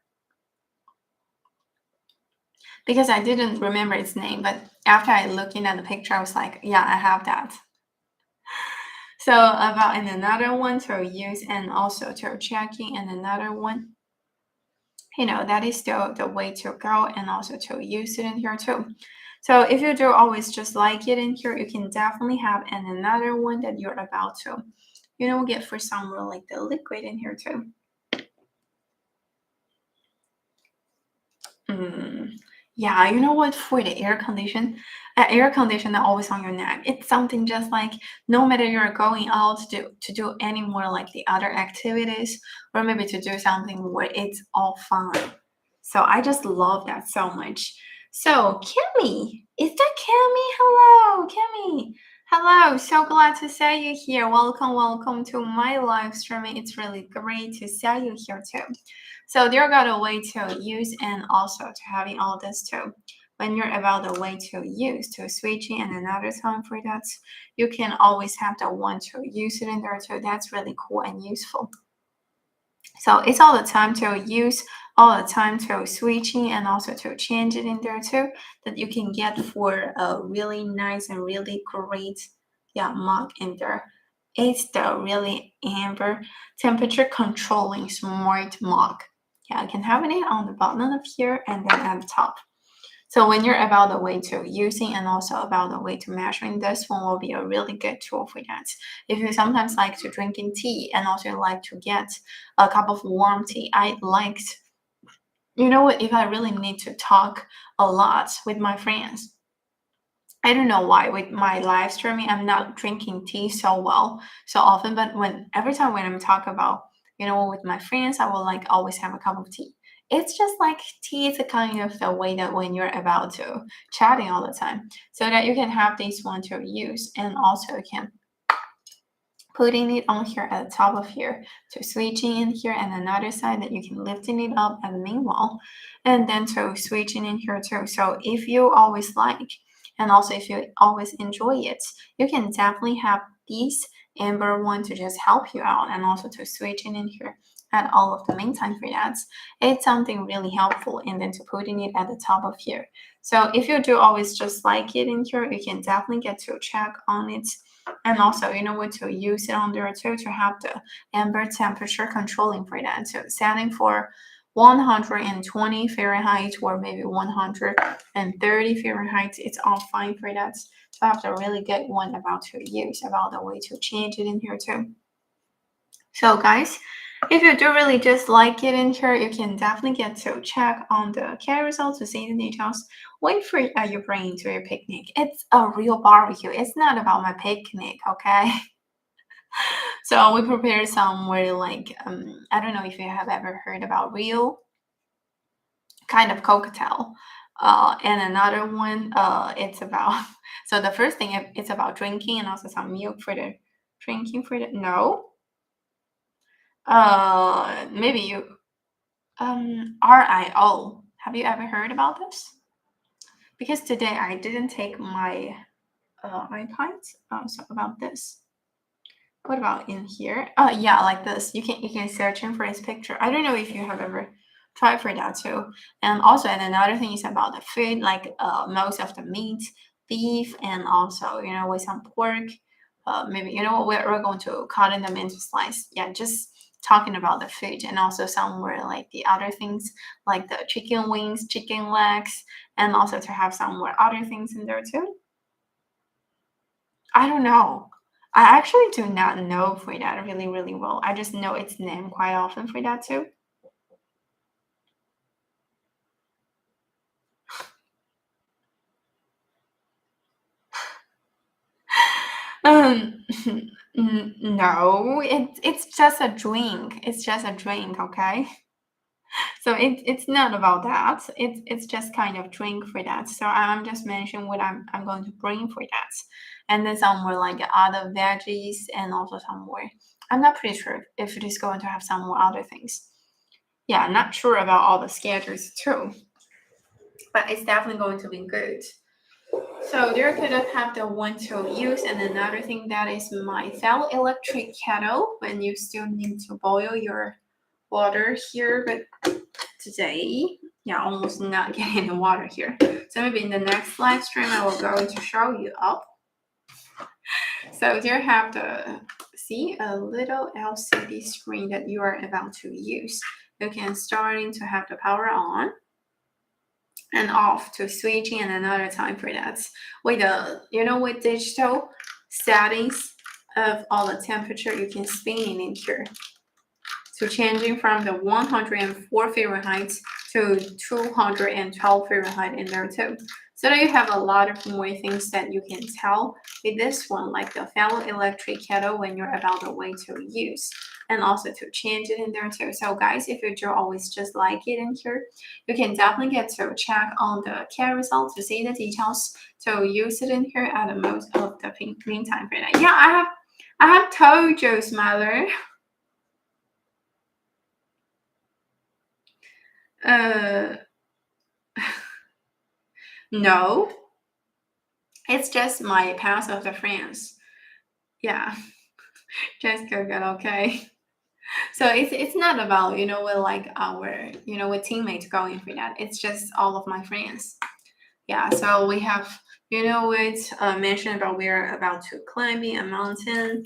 because I didn't remember its name, but after I looking at the picture, I was like, yeah, I have that. So about another one to use and also to checking and another one, that is still the way to go and also to use it in here too. So if you do always just like it in here, you can definitely have another one that you're about to, get for somewhere like the liquid in here too. Yeah, you know what? For the air conditioner always on your neck. It's something just like no matter you're going out to do any more like the other activities or maybe to do something where it's all fine. So I just love that so much. So Kimmy, is that Kimmy? Hello, Kimmy. Hello, so glad to see you here. Welcome to my live streaming. It's really great to see you here too. So there got a way to use and also to having all this too. When you're about the way to use to switching and another time for that, you can always have the one to use it in there too. That's really cool and useful. So it's all the time to use, all the time to switching and also to change it in there too, that you can get for a really nice and really great mug in there. It's the really amber temperature controlling smart mug. Yeah, I can have it on the bottom of here and then at the top. So when you're about the way to using and also about the way to measuring, this one will be a really good tool for that. If you sometimes like to drinking tea and also like to get a cup of warm tea, I liked, if I really need to talk a lot with my friends, I don't know why with my live streaming, I'm not drinking tea so often, but every time when I'm talking about, with my friends, I will like always have a cup of tea. It's just like tea is a kind of the way that when you're about to chatting all the time, so that you can have this one to use and also you can putting it on here at the top of here to switching in here and another side that you can lifting it up at the main wall and then to switching in here too. So if you always like and also if you always enjoy it, you can definitely have these amber one to just help you out and also to switch in here at all of the meantime for that. It's something really helpful and then to putting it at the top of here. So if you do always just like it in here, you can definitely get to check on it. And also, what to use it on there too to have the amber temperature controlling for that. So setting for 120 Fahrenheit or maybe 130 Fahrenheit, it's all fine for that. So I have the really good one about to use, about the way to change it in here too. So guys, if you do really just like it in here, you can definitely get to check on the carousel to see the details. Wait for your brain to your picnic. It's a real barbecue. It's not about my picnic, okay? So we prepared somewhere like, I don't know if you have ever heard about real kind of cocktail. And another one, it's about, so the first thing, it's about drinking and also some milk for the drinking for the, no. Maybe you, RIO. Have you ever heard about this? Because today I didn't take my iPad. So about this. What about in here? Yeah, like this. You can search in for his picture. I don't know if you have ever tried for that too. And also, and another thing is about the food, like most of the meat, beef, and also with some pork. Maybe we're going to cut them into slice. Yeah, just talking about the food and also somewhere like the other things like the chicken wings, chicken legs, and also to have somewhere other things in there too. I don't know. I actually do not know for that really, really well. I just know its name quite often for that too. No, it's just a drink. It's just a drink, okay? So it's not about that. It's just kind of drink for that. So I'm just mentioning what I'm going to bring for that, and then some more like other veggies and also some more. I'm not pretty sure if it is going to have some more other things. Yeah, I'm not sure about all the schedules too, but it's definitely going to be good. So there could have the one to use, and another thing that is my fellow electric kettle when you still need to boil your water here, but today yeah, almost not getting any water here. So maybe in the next live stream, I will go to show you up. So there have the, see, a little LCD screen that you are about to use. You can starting to have the power on and off to switching and another time for that. With the, with digital settings of all the temperature, you can spin it in here. So changing from the 104 Fahrenheit to 212 Fahrenheit in there too. So that you have a lot of more things that you can tell with this one, like the fellow electric kettle when you're about the way to use, and also to change it in there too. So guys, if you do always just like it in here, you can definitely get to check on the carousel to see the details, to use it in here at the most of the meantime for that. Yeah, I have told you, Smiler. No, it's just my pass of the friends. Yeah, just go get okay. So it's not about with like our with teammates going for that. It's just all of my friends. Yeah, so we have mentioned about we're about to climbing a mountain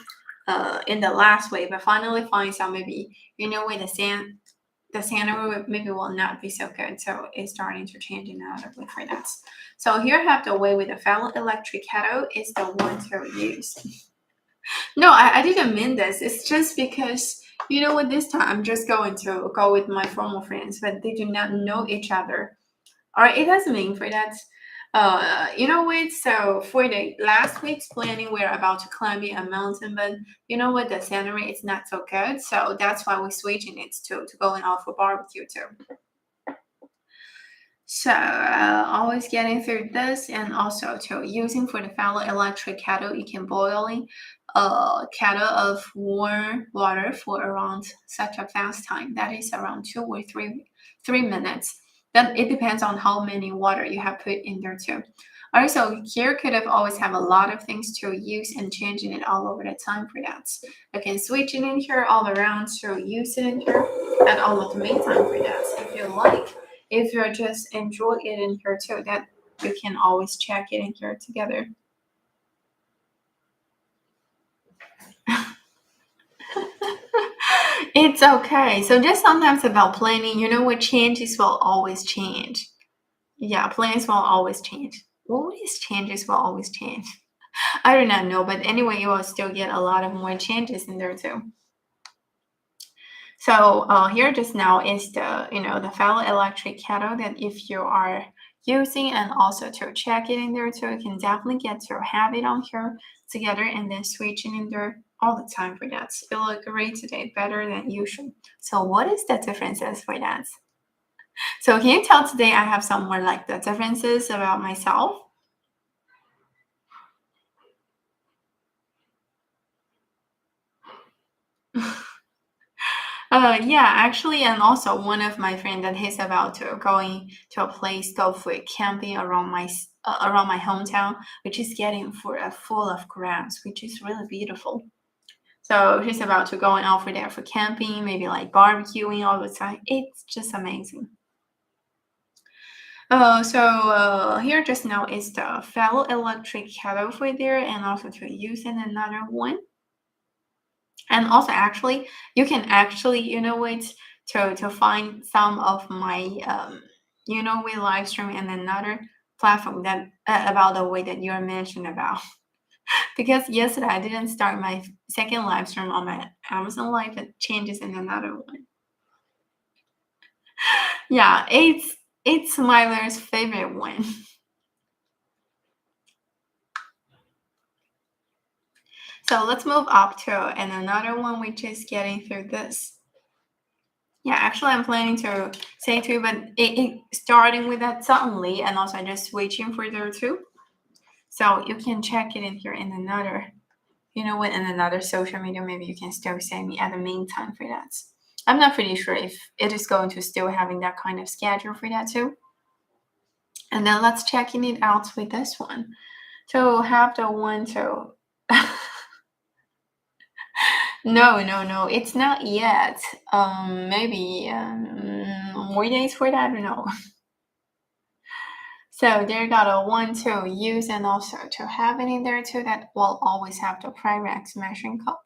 in the last way, but finally find out maybe with the scenery maybe will not be so good, so it's starting to change in another way for that. So here I have the way with the fellow electric kettle is the one to use. No, I didn't mean this. It's just because this time I'm just going to go with my formal friends, but they do not know each other. All right, it doesn't mean for that. What? So for the last week's planning, we're about to climbing a mountain, but what? The scenery is not so good, so that's why we're switching it to going out for barbecue too. So always getting through this, and also to using for the fellow electric kettle, you can boiling a kettle of warm water for around such a fast time. That is around 2 or 3 minutes. Then it depends on how many water you have put in there too. Also, here could have always have a lot of things to use and changing it all over the time for that. You can switch it in here all around to use it in here at all of the main time for that if you like. If you just enjoy it in here too, that you can always check it in here together. It's okay. So just sometimes about planning, what changes will always change. Yeah, plans will always change. What is changes will always change? I do not know, but anyway, you will still get a lot of more changes in there too. So here just now is the the fellow electric kettle that if you are using, and also to check it in there too, you can definitely get to have it on here together and then switching in there all the time for that. It will look great today, better than usual. So what is the differences for that? So can you tell today I have some more like the differences about myself? Yeah, actually, and also one of my friend that he's about to going to a place go for camping around my hometown, which is getting for a full of grass, which is really beautiful. So he's about to going out for there for camping, maybe like barbecuing all the time. It's just amazing. Here just now is the fellow electric kettle for there, and also to use in another one. And also, actually, you can actually, to find some of my, we live stream and another platform that about the way that you're mentioned about. Because yesterday I didn't start my second live stream on my Amazon Live, it changes in another one. Yeah, it's Smiler's favorite one. So let's move up to and another one, which is getting through this. Yeah, actually, I'm planning to say too, but it starting with that suddenly, and also just switching for there too. So you can check it in here in another, in another social media. Maybe you can still send me at the meantime for that. I'm not pretty sure if it is going to still having that kind of schedule for that too. And then let's checking it out with this one. So have the one to. No, it's not yet. Maybe more days for that? No. So they got a one to use and also to have it in there too. That will always have the Pyrex measuring cup,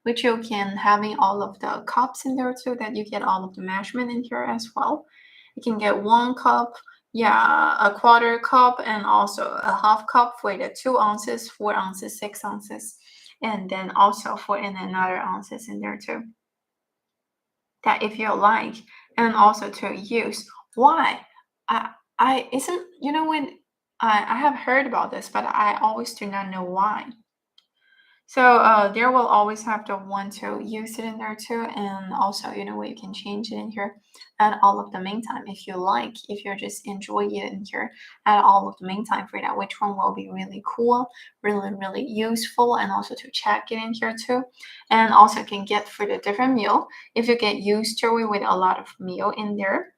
which you can having all of the cups in there too, that you get all of the measurement in here as well. You can get 1 cup, yeah, a quarter cup, and also a half cup for the 2 ounces, 4 ounces, 6 ounces, and then also for in another ounces in there too. That if you like, and also to use. Why? I isn't, you know, when I have heard about this, but I always do not know why. So there will always have to want to use it in there too, and also, you know, you can change it in here at all of the meantime if you like. If you're just enjoying it in here at all of the meantime for that, which one will be really cool, really useful, and also to check it in here too, and also can get for the different meal. If you get used to it with a lot of meal in there,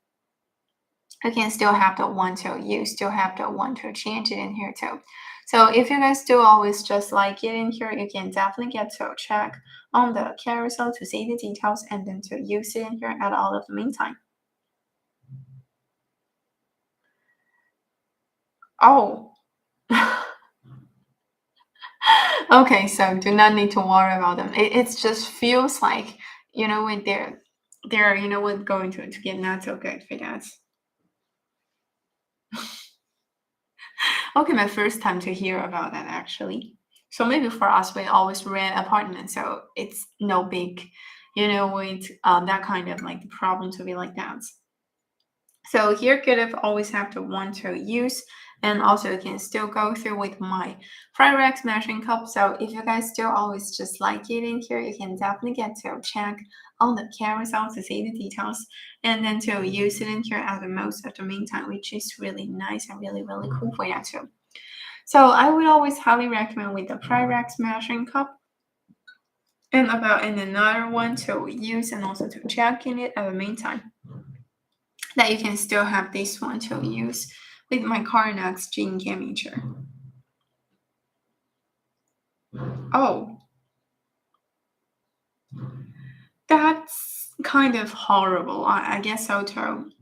you can still have the one to use, still have the one to change it in here too. So if you guys do always just like it in here, you can definitely get to check on the carousel to see the details and then to use it in here at all of the meantime. Oh. Okay, so do not need to worry about them. It just feels like, you know, when they're you know what, going to get not so good for that. Okay, my first time to hear about that actually. So maybe for us, we always rent apartment, so it's no big, you know, with that kind of like the problem to be like that. So here could have always have to want to use, and also you can still go through with my Pyrex measuring cup. So if you guys still always just like it in here, you can definitely get to check on the carousel to see the details, and then to use it in here at the most of the meantime, which is really nice and really cool for that too. So I would always highly recommend with the Pyrex measuring cup, and another one to use and also to check in it at the meantime. That you can still have this one to use with my KERASTASE Zhiyun gaming chair. Oh, that's kind of horrible. I guess so too.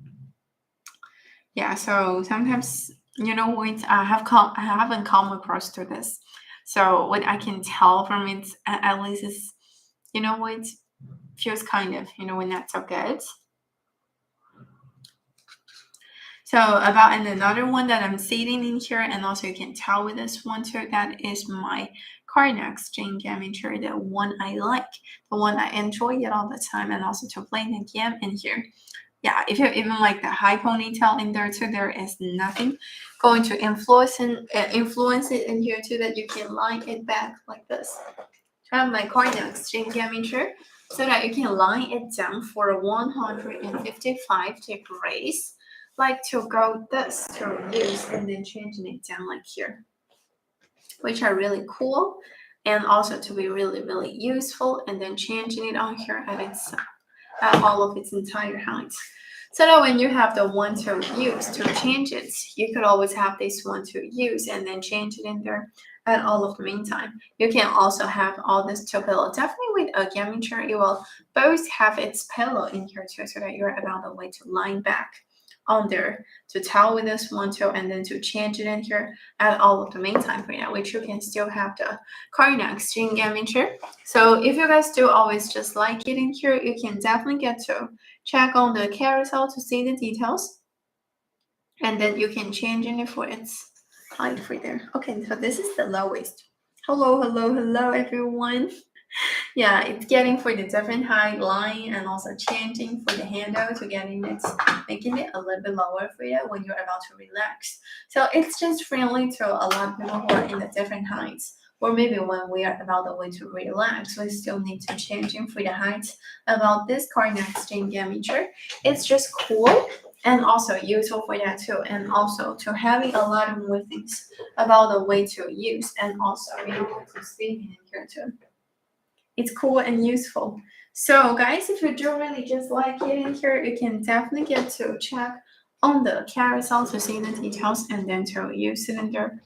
Yeah, so sometimes, you know what, I haven't come across to this. So what I can tell from it at least is, you know what, feels kind of, you know, when not so good. So about another one that I'm seeing in here, and also you can tell with this one too, that is my KERASTASE Zhiyun gaming chair, the one I like, the one I enjoy it all the time, and also to play the game in here. Yeah, if you even like the high ponytail in there too, there is nothing going to influence it in here too, that you can line it back like this. So I have my KERASTASE Zhiyun gaming chair, so that you can line it down for 155 degrees, like to go this to use, and then changing it down like here, which are really cool, and also to be really useful, and then changing it on here at all of its entire height. So that when you have the one to use to change it, you could always have this one to use and then change it in there at all of the meantime. You can also have all this two pillow. Definitely with a gaming chair, it will both have its pillow in here too, so that you're about the way to line back on there to towel with this one too, and then to change it in here at all of the meantime for now, which you can still have the KERASTASE Zhiyun gaming chair. So if you guys do always just like it in here, you can definitely get to check on the carousel to see the details, and then you can change it for its height for there. Okay, so this is the lowest. Hello everyone. Yeah, it's getting for the different height line, and also changing for the handle to getting it, making it a little bit lower for you when you're about to relax. So it's just friendly to a lot of people who are in the different heights, or maybe when we are about the way to relax, we still need to change in for the height. About this KERASTASE Zhiyun gaming chair, it's just cool and also useful for that too, and also to having a lot of more things about the way to use, and also you know to sleep in here too. It's cool and useful. So guys, if you do really just like it in here, you can definitely get to check on the carousel to see the details, and then to use it in there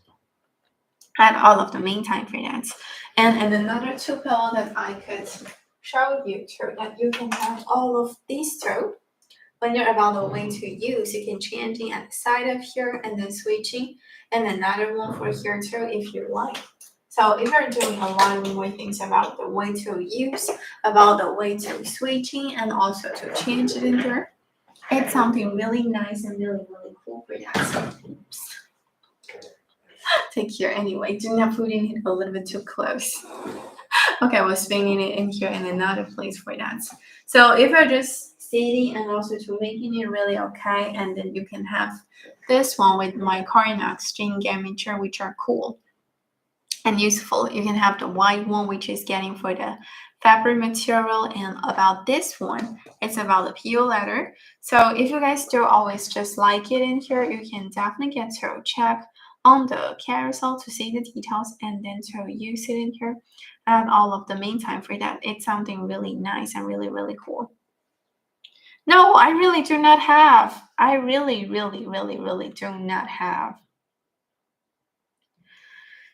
at all of the meantime for that. And another two pillow that I could show you too, that you can have all of these two. When you're about the way to use, you can changing at the side of here and then switching, and another one for here too if you like. So if you're doing a lot more things about the way to use, about the way to switching, and also to change it in there, it's something really nice and really cool for that. Oops. Take care anyway. Do not put it a little bit too close. Okay, I was spinning it in here in another place for that. So if you're just sitting and also to making it really okay, and then you can have this one with my KERASTASE string gauge, which are cool and useful. You can have the white one, which is getting for the fabric material, and about this one, it's about the PU leather. So if you guys do always just like it in here, you can definitely get to check on the carousel to see the details and then to use it in here. And all of the meantime for that, it's something really nice and really cool. No, I really do not have. I really do not have.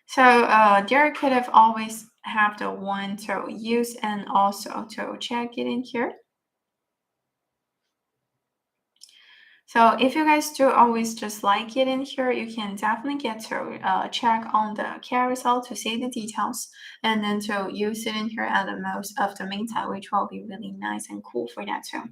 So there could have always have the one to use and also to check it in here. So if you guys do always just like it in here, you can definitely get to check on the carousel to see the details and then to use it in here at the most of the meantime, which will be really nice and cool for that too.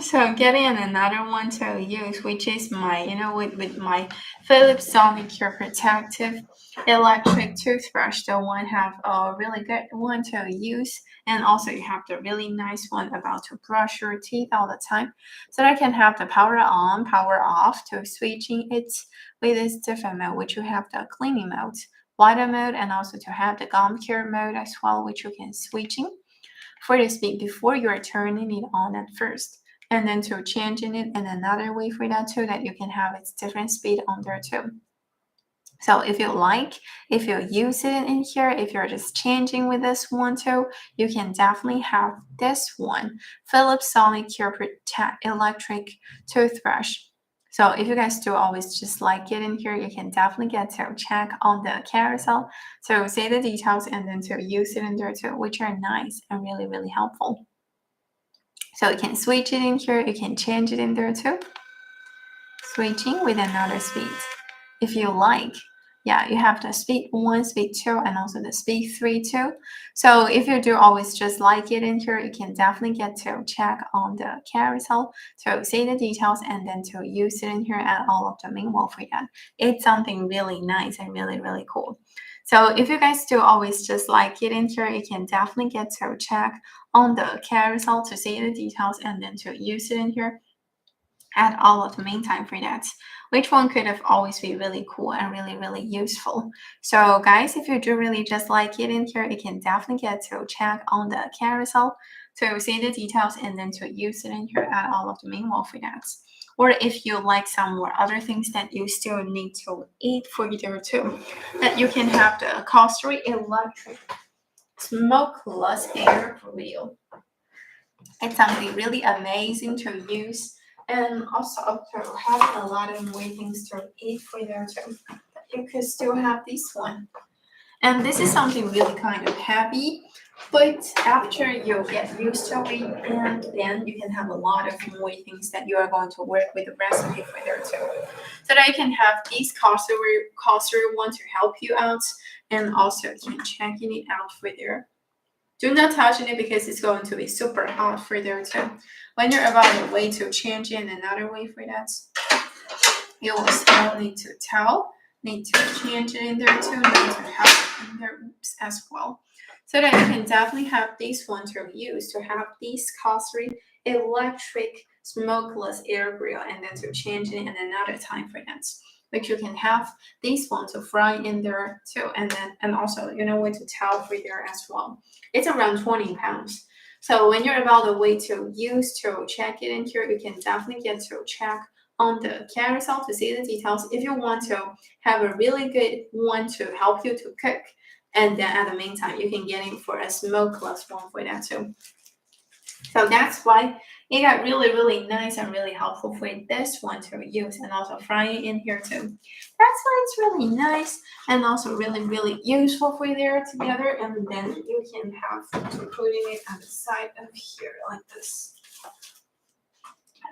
So getting another one to use, which is my, with my Philips Sonic Cure Protective electric toothbrush. The one have a really good one to use, and also you have the really nice one about to brush your teeth all the time. So I can have the power on, power off to switching it with this different mode, which you have the cleaning mode, water mode, and also to have the gum cure mode as well, which you can switching for the speed before you are turning it on at first, and then to changing it in another way for that too, that you can have its different speed on there too. So if you like, if you use it in here, if you're just changing with this one too, you can definitely have this one, Philips Sonic Cure Protect electric toothbrush. So if you guys do always just like it in here, you can definitely get to check on the carousel to see the details and then to use it in there too, which are nice and really helpful. So you can switch it in here, you can change it in there too. Switching with another speed if you like. Yeah, you have the speed 1, speed 2, and also the speed 3 too. So if you do always just like it in here, you can definitely get to check on the carousel to see the details and then to use it in here at all of the meanwhile for that. It's something really nice and really cool. So if you guys do always just like it in here, you can definitely get to check on the carousel to see the details and then to use it in here at all of the meantime for that, which one could have always be really cool and really useful. So guys, if you do really just like it in here, you can definitely get to check on the carousel to see the details and then to use it in here at all of the meanwhile for that. Or if you like some more other things that you still need to eat for there too, that you can have the Costly electric smokeless air grill. It's something really amazing to use, and also to have a lot of more things to eat for there too. But you could still have this one. And this is something really kind of heavy, but after you get used to it, and then you can have a lot of more things that you are going to work with the recipe for there too. So that you can have these costly one to help you out, and also you can checking it out for there. Do not touch it because it's going to be super hot for there too. When you're about the way to change it another way for that, you will still need to change it in there too, need to have it in there as well. So that you can definitely have this one to use to have this costly electric smokeless air grill and then to change it in another time for that. But you can have this one to fry in there too, and also when to towel for there as well. It's around 20 pounds. So when you're about the way to use to check it in here, you can definitely get to check on the carousel to see the details if you want to have a really good one to help you to cook. And then at the meantime, you can get it for a smokeless one for that too. So that's why It got really nice and really helpful for this one to use, and also frying in here too. That's why it's really nice and also really useful for there together. And then you can have to putting it on the side of here like this.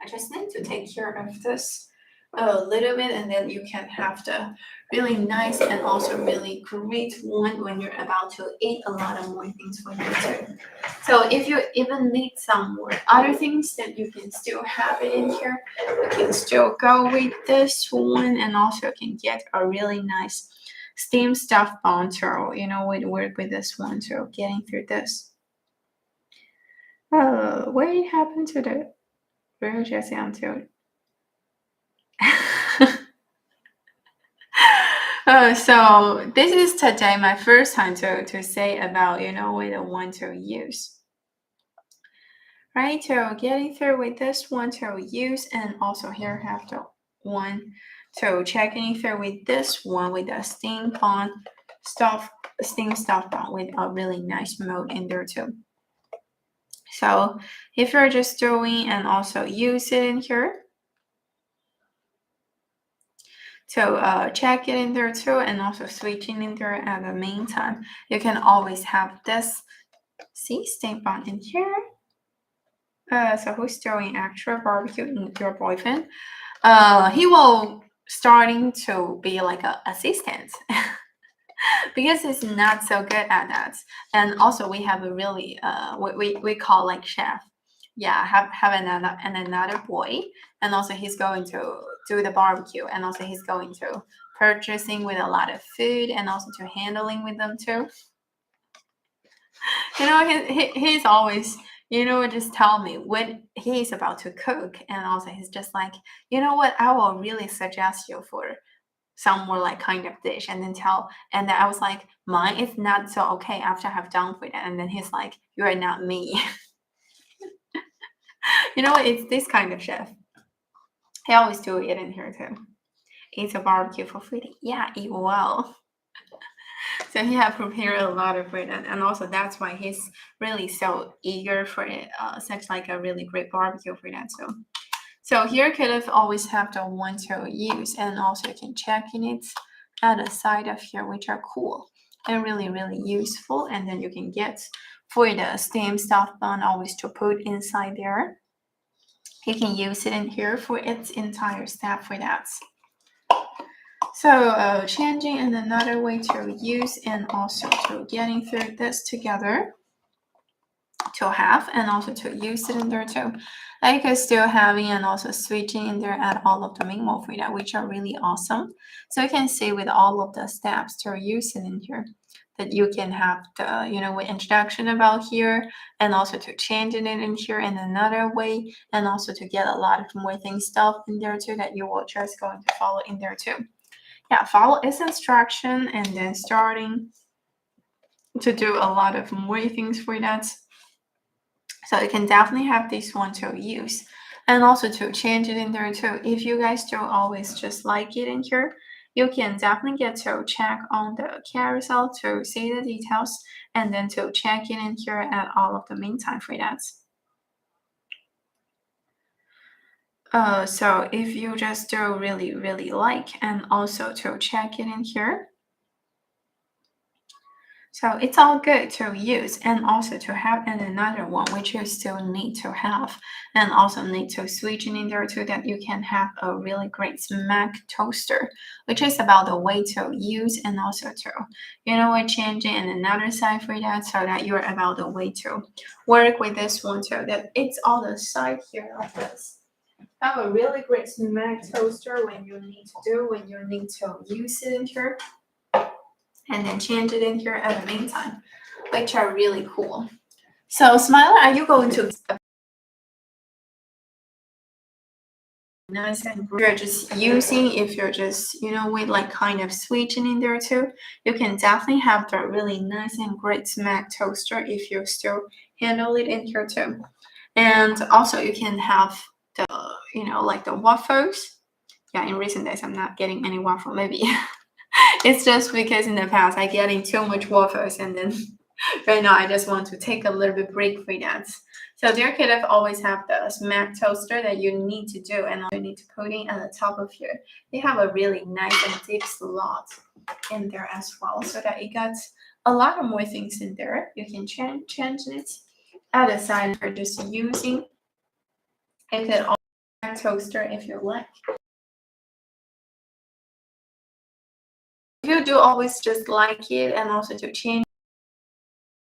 I just need to take care of this a little bit, and then you can have the really nice and also really great one when you're about to eat a lot of more things for you too. So if you even need some more other things, then you can still have it in here. You can still go with this one, and also can get a really nice steam stuff bone to, you know, would work with this one too, getting through this. Oh, what happened to the Brewer Jessie until so this is today my first time to say about, you know, what I want to use. Right, so getting through with this one to use, and also here I have the one. So checking through with this one with the steam stuff with a really nice mode in there too. So if you're just doing and also use it in here. So check it in there too, and also switching in there at the meantime. You can always have this, see, steam on in here. So who's doing extra barbecue in your boyfriend? He will starting to be like a assistant because he's not so good at that. And also we have a really we call like chef. Yeah, have another boy, and also he's going to do the barbecue, and also he's going to purchasing with a lot of food, and also to handling with them too. You know, he's always, you know, just tell me what he's about to cook, and also he's just like, you know what, I will really suggest you for some more like kind of dish, and then and then I was like, mine is not so okay after I have done with it, and then he's like, you are not me. You know, it's this kind of chef. He always do it in here too. Eat a barbecue for food. Yeah, eat well. So he had prepared a lot of it, and also that's why he's really so eager for it. Such like a really great barbecue for that. So here could have always have the one to use, and also you can check in it at the side of here, which are cool and really useful. And then you can get for the steam stuff bun always to put inside there. You can use it in here for its entire step for that. So changing in another way to use, and also to getting through this together to have, and also to use it in there too. Like still having and also switching in there at all of the memo for that, which are really awesome. So you can see with all of the steps to use it in here, that you can have the, you know, introduction about here, and also to change it in here in another way, and also to get a lot of more things stuff in there too that you will just going to follow in there too. Yeah, follow its instruction, and then starting to do a lot of more things for that. So you can definitely have this one to use, and also to change it in there too. If you guys don't always just like it in here, you can definitely get to check on the carousel to see the details, and then to check it in here at all of the meantime for that. So if you just do really like, and also to check it in here. So it's all good to use, and also to have another one which you still need to have, and also need to switch in there too, that you can have a really great Mac toaster, which is about the way to use, and also to, you know what, changing in another side for that, so that you're about the way to work with this one too, that it's on the side here like this. Have a really great Mac toaster when you need to use it in here, and then change it in here at the meantime, which are really cool. So Smiler, are you going to nice, and you're just using, if you're just, you know, with like kind of switching in there too, you can definitely have the really nice and great Mac toaster if you still handle it in here too. And also you can have the, you know, like the waffles. Yeah, in recent days I'm not getting any waffle, maybe. It's just because in the past I getting too much waffles, and then Right now, I just want to take a little bit break for that. So there could have always have the smack toaster that you need to do, and you need to put in at the top of here. They have a really nice and deep slot in there as well, so that it got a lot of more things in there. You can change it at the side for just using. You could also have toaster if you like. If you do always just like it and also to change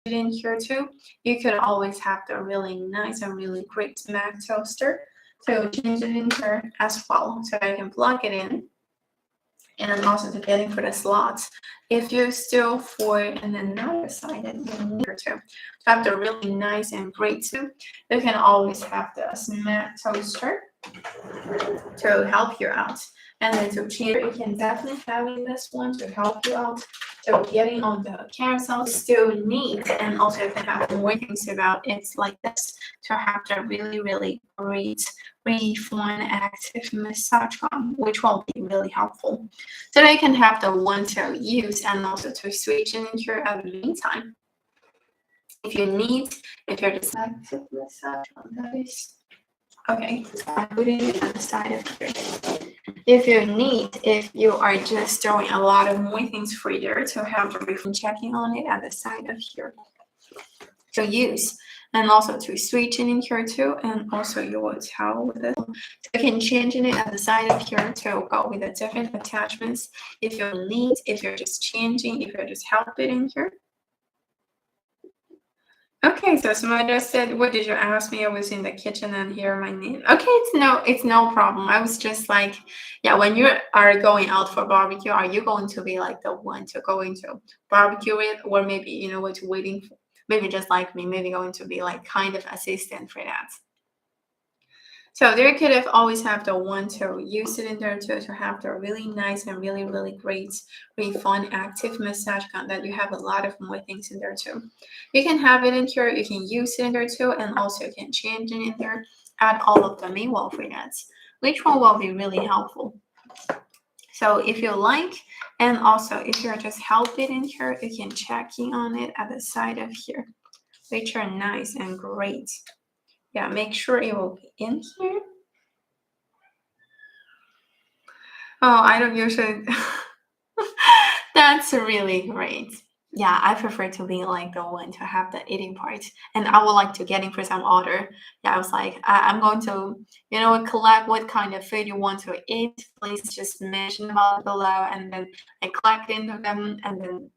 in here too, you could always have the really nice and really great Mac toaster. So change it in here as well, so I can plug it in, and also to get in for the slots. If you still for and another side that you need to have the really nice and great too, you can always have the Mac toaster to help you out. And then to change, you can definitely have in this one to help you out. So getting on the carousel still neat, and also if you have more things about it like this, to have the really, really great, really fun, active massage gun, which will be really helpful. So they can have the one to use and also to switch in here at the meantime. If you need, if you're just active massage on those. Okay, so I'm putting it on the side of here. If you need, if you are just throwing a lot of more things for you to have the refund checking on it at the side of here to use, and also to switch in here too, and also you will tell with it. So you can change it at the side of here to go with the different attachments if you need, if you're just changing, if you're just helping in here. Okay, so somebody just said, what did you ask me? I was in the kitchen and hear my name. Okay, it's no problem. I was just like, yeah, when you are going out for barbecue, are you going to be like the one to go into barbecue it, or maybe you know what, waiting for, maybe just like me, maybe going to be like kind of assistant for that. So there could have always have the one to use it in there too, to have the really nice and really, really great, really fun, active massage gun that you have a lot of more things in there too. You can have it in here, you can use it in there too, and also you can change it in there, add all of them in for that, which one will be really helpful. So if you like, and also if you're just helping in here, you can check in on it at the side of here, which are nice and great. Yeah, make sure it will be in here. Oh, I don't usually. That's really great. Yeah, I prefer to be like the one to have the eating part, and I would like to get in for some order. Yeah, I was like, I'm going to, you know, collect what kind of food you want to eat. Please just mention about it below, and then I collect into them and then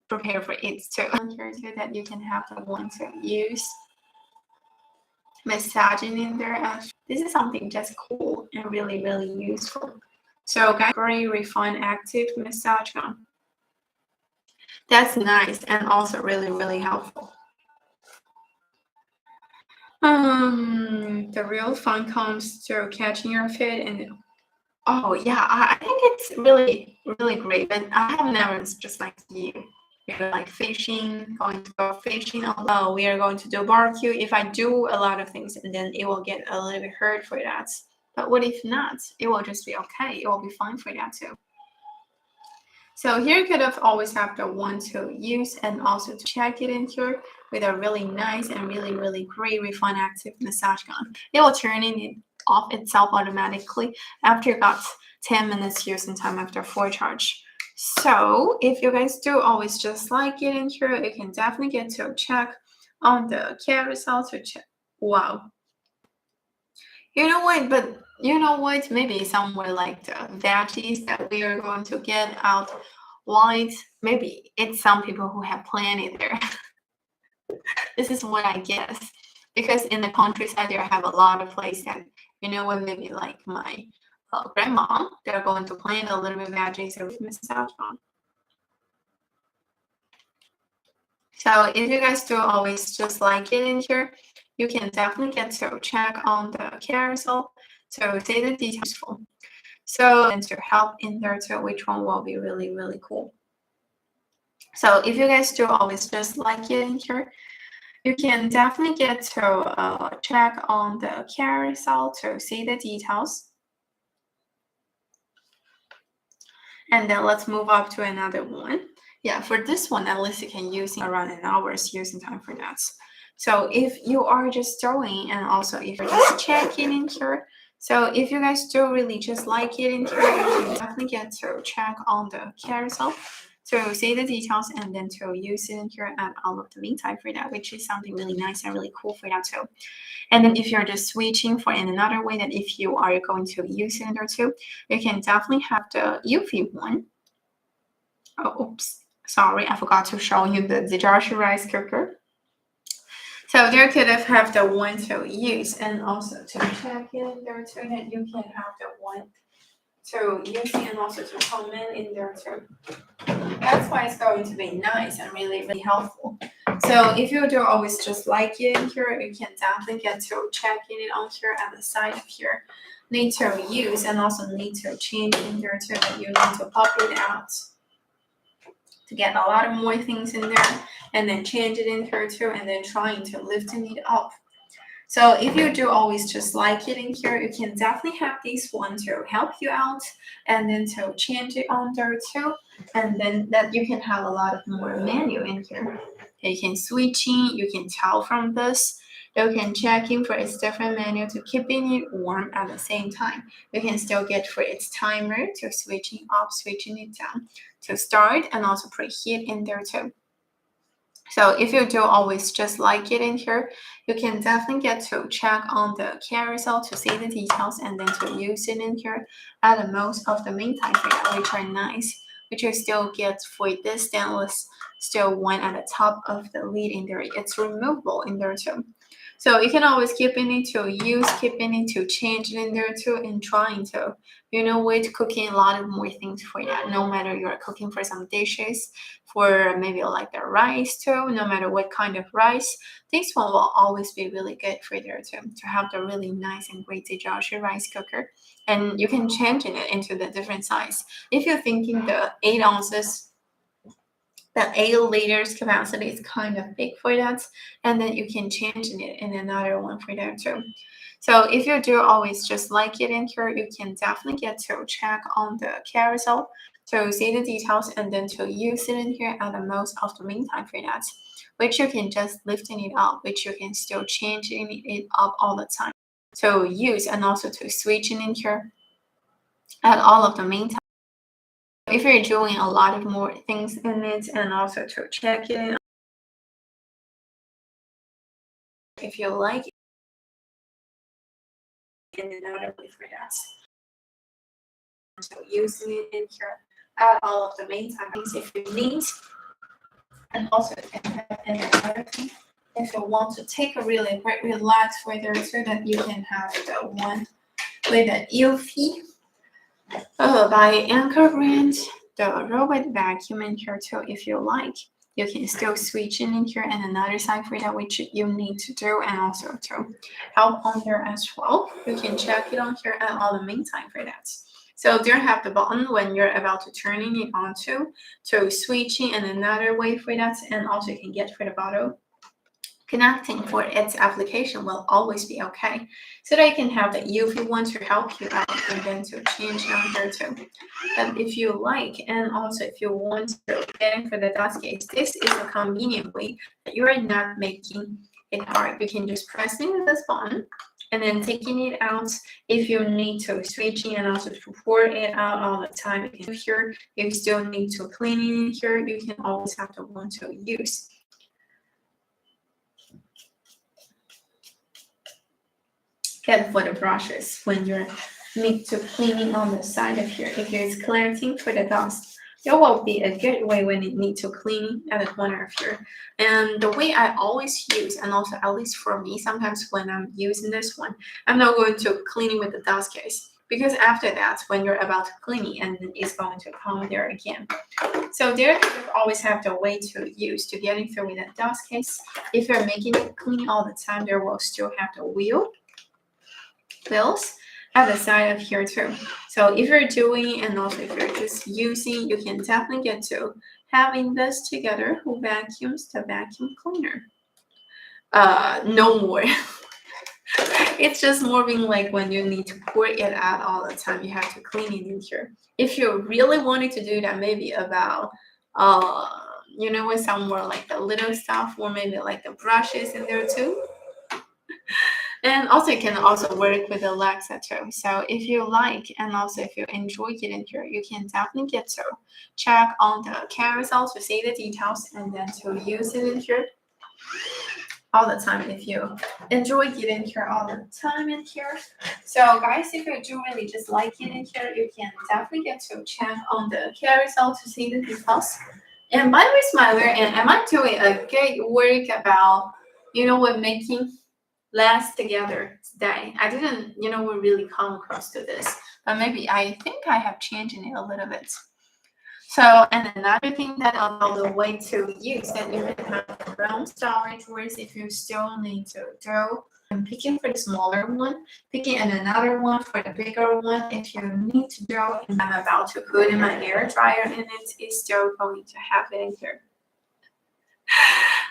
prepare for it too. Here too that you can have the one to use massaging in there. This is something just cool and really, really useful. So guys, very refined active massage gun. That's nice and also really, really helpful. The real fun comes through catching your fit, and oh yeah, I think it's really, really great. But I have never just like you. You're like fishing, going to go fishing. Although we are going to do barbecue. If I do a lot of things, and then it will get a little bit hurt for that. But what if not? It will just be okay. It will be fine for that too. So here you could have always have the one to use and also to check it in here with a really nice and really, really great refined active massage gun. It will turn it off itself automatically after you got 10 minutes using time after full charge. So if you guys do always just like it in here, you can definitely get to check on the carousel to check. Wow. You know what? But you know what? Maybe somewhere like the veggies that we are going to get out wide. Maybe it's some people who have planted there. This is what I guess. Because in the countryside, there have a lot of places that, you know what, maybe like my grandma, they're going to plant a little bit of veggies or massage on. So if you guys do always just like it in here, you can definitely get to check on the carousel to see the details. So and to help in there too, which one will be really, really cool. So if you guys do always just like it in here, you can definitely get to check on the carousel to see the details. And then let's move up to another one. Yeah, for this one, at least you can use around an hour's using time for that. So if you are just throwing, and also if you're just checking in here, so if you guys do really just like it in here, you can definitely get to check on the carousel to see the details and then to use it in here at all of the meantime for that, which is something really nice and really cool for that too. And then if you're just switching for another way that if you are going to use it in there too, you can definitely have the UV one. Oh, oops. Sorry, I forgot to show you the Zhiyun rice cooker. So there could have the one to use and also to check in there too that you can have the one to use and also to comment in there too. That's why it's going to be nice and really, really helpful. So if you do always just like it in here, you can definitely get to check it on here at the side of here. Need to use and also need to change in there too that you need to pop it out to get a lot of more things in there and then change it in here too and then trying to lifting it up. So if you do always just like it in here, you can definitely have this one to help you out and then to change it on there too. And then that you can have a lot of more menu in here. You can switching, you can tell from this. You can check in for its different menu to keeping it warm at the same time. You can still get for its timer to switching up, switching it down to start and also preheat in there too. So if you do always just like it in here, you can definitely get to check on the carousel to see the details and then to use it in here at the most of the meantime for that, which are nice, which you still get for this stainless steel one at the top of the lid in there. It's removable in there too. So you can always keep it to use, keeping it to change it in there too, and trying to, with cooking a lot of more things for that. No matter you're cooking for some dishes, for maybe like the rice too, no matter what kind of rice, this one will always be really good for there too, to have the really nice and great Zhiyun rice cooker. And you can change it into the different size. If you're thinking the 8 ounces, the 8 liters capacity is kind of big for that, and then you can change it in another one for that too. So if you do always just like it in here, you can definitely get to check on the carousel to see the details and then to use it in here at the most of the meantime for that, which you can just lifting it up, which you can still changing it up all the time to use and also to switch it in here at all of the meantime. If you're doing a lot of more things in it and also to check it if you like it in another way for that. So using it in here at all of the meantime things if you need. And also another thing, if you want to take a really great relax for there so that you can have the one with the UV by Anchor brand, the robot vacuum in here too if you like. You can still switch in here and another side for that which you need to do and also to help on there as well. You can check it on here at all the meantime for that. So there have the button when you're about to turning it on to switching and another way for that, and also you can get for the bottle. Connecting for its application will always be okay, so that you can have the UV one to help you out and then to change on here too. But if you like, and also if you want to get in for the dust case, this is a convenient way that you are not making it hard. You can just press in this button and then taking it out if you need to switching and also to pour it out all the time. Here, you still need to clean it in here. You can always have the one to use. Get for the brushes when you're need to cleaning on the side of here. If it's cleansing for the dust, it will be a good way when you need to clean at the corner of here. And the way I always use, and also at least for me, sometimes when I'm using this one, I'm not going to clean it with the dust case. Because after that, when you're about to clean it, and then it's going to come there again. So there you always have the way to use to getting through with the dust case. If you're making it clean all the time, there will still have the wheels at the side of here too. So if you're doing and also if you're just using, you can definitely get to having this together who vacuums the vacuum cleaner. No more. It's just more being like when you need to pour it out all the time, you have to clean it in here. If you really wanted to do that, maybe about you know, with some more like the little stuff, or maybe like the brushes in there too. And also you can also work with Alexa too. So if you like, and also if you enjoy getting here, you can definitely get to check on the carousel to see the details and then to use it in here all the time if you enjoy getting here all the time in here. So guys, if you do really just like it in here, you can definitely get to check on the carousel to see the details. And by the way, Smiler, and am I doing a good work about, you know, what making last together today? I didn't, you know, really come across to this, but maybe I think I have changed it a little bit. So, and another thing that another way to use that you can have round storage, whereas if you still need to do, I'm picking for the smaller one, picking another one for the bigger one. If you need to do, and I'm about to put in my air dryer in it, it's still going to have it in here.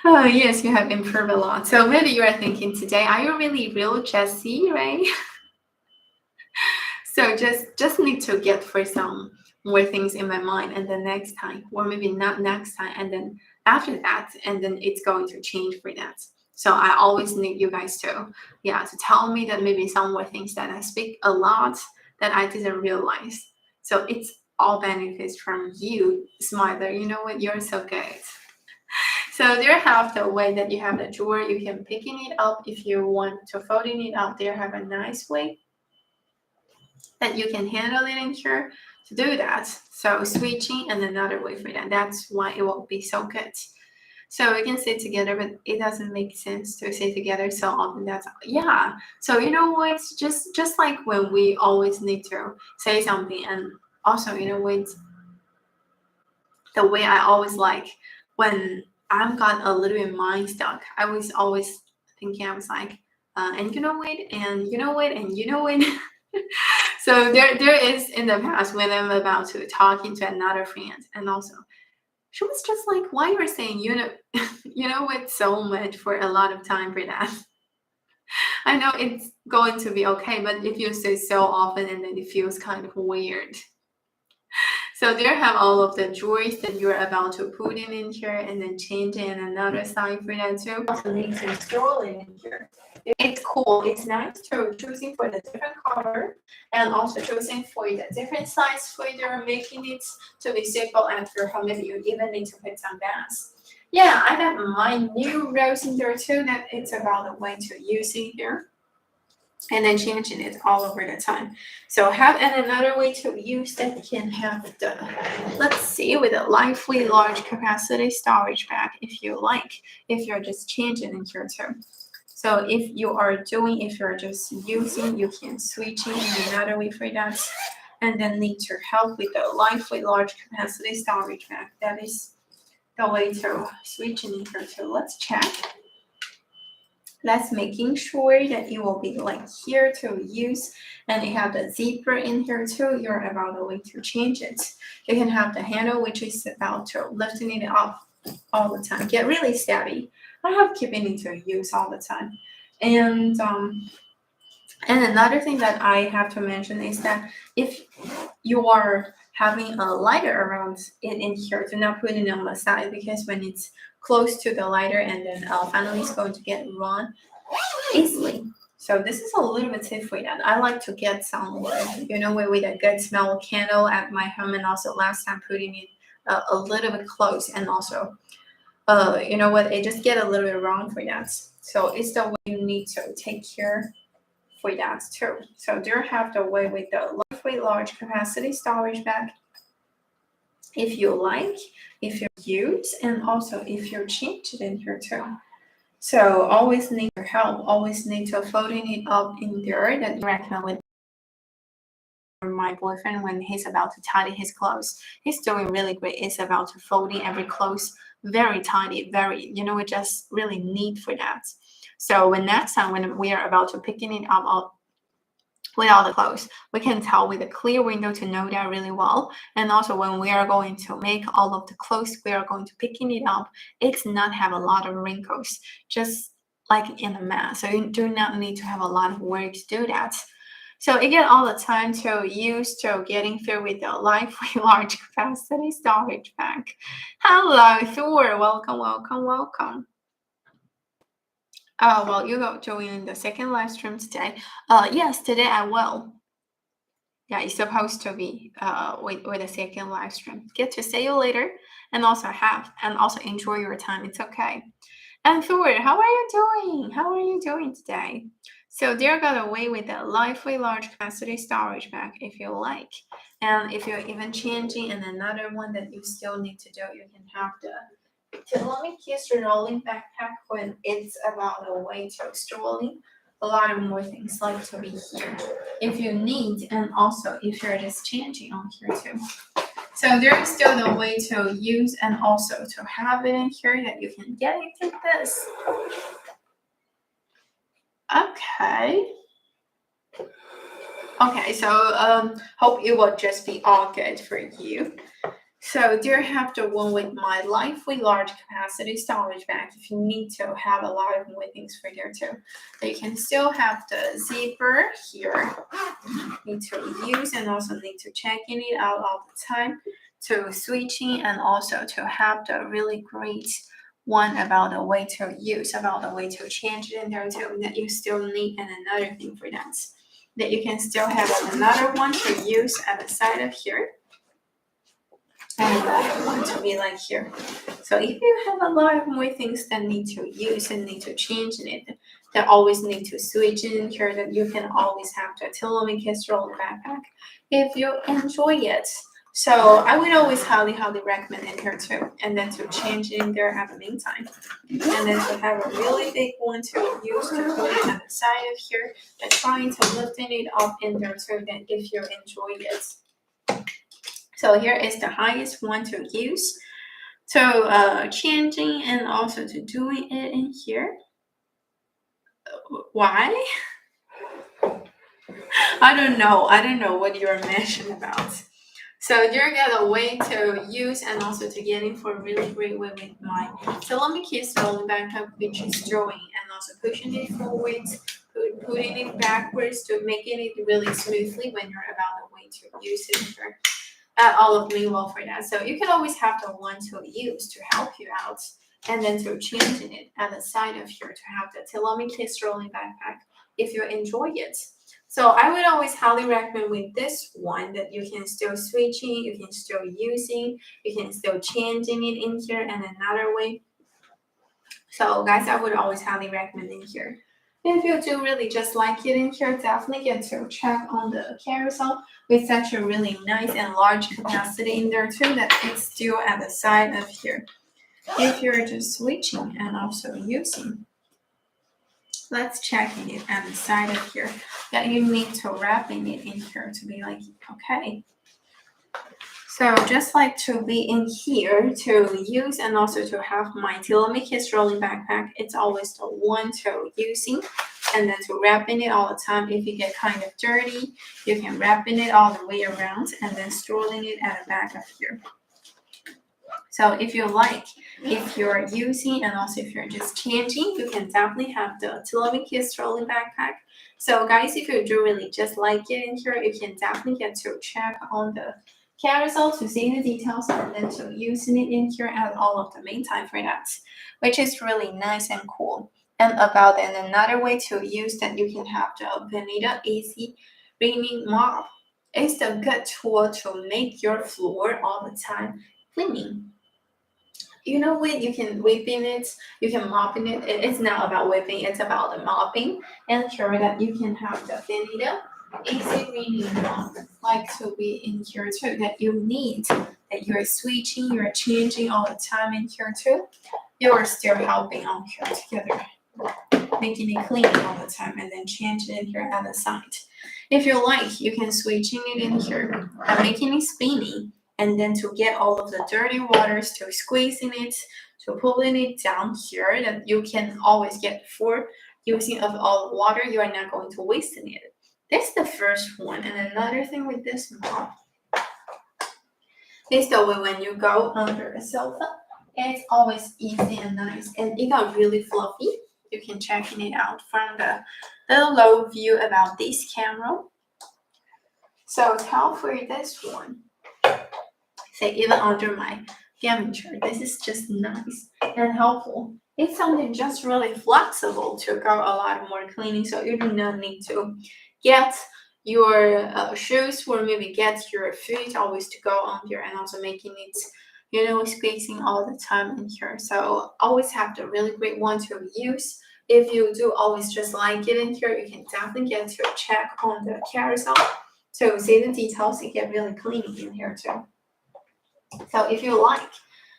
Oh yes, you have improved a lot. So maybe you are thinking today, are you really real Jessie, right? So just need to get for some more things in my mind, and then next time, or maybe not next time, and then after that, and then it's going to change for that. So I always need you guys to tell me that maybe some more things that I speak a lot that I didn't realize. So it's all benefits from you, Smiler. You know what? You're so good. So there have the way that you have the drawer. You can picking it up if you want to folding it up. There have a nice way that you can handle it in here to do that. So switching and another way for that. That's why it will be so good. So we can sit together, but it doesn't make sense to sit together so often. That's So you know what? Just like when we always need to say something, and also you know what, the way I always like when I'm got a little bit mind stuck. I was always thinking, I was like, and you know what, and you know what, and you know what. So there is in the past when I'm about to talking to another friend, and also she was just like, why you are saying you know you know what so much for a lot of time for that. I know it's going to be okay, but if you say so often and then it feels kind of weird. So there have all of the drawers that you're about to put in here, and then change in another side for that too. Also need to scroll in here. It's cool. It's nice to choosing for the different color, and also choosing for the different size for your making it to be simple after how maybe you even need to put some bands. Yeah, I got my new rose in there too, that it's about the way to use it here. And then changing it all over the time. So have another way to use that can have the, let's see, with a lively large capacity storage bag if you like, if you're just changing in here too. So if you're just using, you can switch in another way for that. And then need to help with the lively large capacity storage bag. That is the way to switch in here too. Let's check. Let's making sure that it will be like here to use, and you have the zipper in here too. You're about the way to change it. You can have the handle, which is about to lifting it up all the time. Get really steady. I have keeping it to use all the time. And another thing that I have to mention is that if you are having a lighter around it in here, do not put it on the side, because when it's close to the lighter and then finally it's going to get run easily. So this is a little bit tip for that. I like to get some, you know, with a good smell candle at my home, and also last time putting it a little bit close, and also you know what, it just get a little bit wrong for that. So it's the way you need to take care for that too. So there have the way with the lightweight large capacity storage bag if you like, if you use, and also if you change it in here too. So always need your help, always need to folding it up in there. That you recommend with my boyfriend when he's about to tidy his clothes. He's doing really great. It's about to folding every clothes very tidy, very, you know, it just really neat for that. So when next time when we are about to picking it up with all the clothes, we can tell with a clear window to know that really well. And also when we are going to make all of the clothes, we are going to picking it up, it's not have a lot of wrinkles, just like in a mess. So you do not need to have a lot of work to do that. So you get all the time to use to getting through with the lively large capacity storage pack. Hello, Thor. Welcome, welcome, welcome. Well, you go join the second live stream today. Yes, today I will. Yeah, it's supposed to be with the second live stream. Get to see you later, and also enjoy your time. It's okay. And Thor, how are you doing? How are you doing today? So they got away with the lively large capacity storage bag if you like. And if you're even changing and another one that you still need to do, you can have the Tourmaline rolling backpack when it's about a way to strolling. A lot of more things like to be here if you need, and also if you're just changing on here too. So there is still the way to use and also to have it in here that you can get it like this. Okay. Okay, so hope it will just be all good for you. So there I have the one with my lively large capacity storage bag if you need to have a lot of more things for there too. So you can still have the zipper here. Need to use and also need to check in it out all the time to switching and also to have the really great one about the way to use, about the way to change it in there too, that you still need, and another thing for that you can still have another one to use at the side of here. And another one to be like here. So if you have a lot of more things that need to use and need to change in it, that always need to switch in here, that you can always have the Tourmaline roll backpack if you enjoy it. So I would always highly recommend in here too, and then to change in there at the meantime, and then to have a really big one to use to put it at the side of here, and trying to lifting it up in there too. Then if you enjoy it. So here is the highest one to use. So changing and also to doing it in here. Why? I don't know what you're mentioning about. So you're got a way to use and also to get in for a really great way with my Tourmaline rolling backpack, which is drawing and also pushing it forward, putting it backwards to making it really smoothly when you're about the way to use it here. All of me well for that. So you can always have the one to use to help you out, and then to change in it at the side of here to have the Tourmaline rolling backpack if you enjoy it. So I would always highly recommend with this one that you can still switching, you can still using, you can still changing it in here and another way. So guys, I would always highly recommend in here. If you do really just like it in here, definitely get to check on the carousel with such a really nice and large capacity in there too that it's still at the side of here. If you're just switching and also using, let's check in it at the side of here that you need to wrap in it in here to be like, okay. So just like to be in here to use and also to have my Tourmaline rolling backpack, it's always the one to using and then to wrap in it all the time. If you get kind of dirty, you can wrap in it all the way around and then strolling it at the back of here. So if you like, if you're using and also if you're just changing, you can definitely have the Tourmaline rolling backpack. So guys, if you do really just like it in here, you can definitely get to check on the carousel to see the details and then to using it in here at all of the meantime for that, which is really nice and cool. And about and another way to use that you can have the Vanilla Easy Cleaning Mop. It's a good tool to make your floor all the time cleaning. You know what, you can whip in it, you can mop in it. It's not about whipping, it's about the mopping. And sure that you can have the Vanilla Easy Cleaning Mop like to be in here too, that you need, that you're switching, you're changing all the time in here too. You're still helping on here together, making it clean all the time and then changing it here at the side. If you like, you can switching it in here and making it spinning, and then to get all of the dirty waters to squeezing it, to pulling it down here, that you can always get for using of all the water, you are not going to waste in it. That's the first one. And another thing with this mop is that when you go under a sofa, it's always easy and nice, and it got really fluffy. You can check it out from the low view about this camera. So tell for this one, say even under my gaming chair, this is just nice and helpful. It's something just really flexible to go a lot more cleaning, so you do not need to get your shoes or maybe get your feet always to go on here and also making it, you know, spacing all the time in here. So always have the really great one to use. If you do always just like it in here, you can definitely get to check on the carousel to see the details and get really clean in here too. So if you like,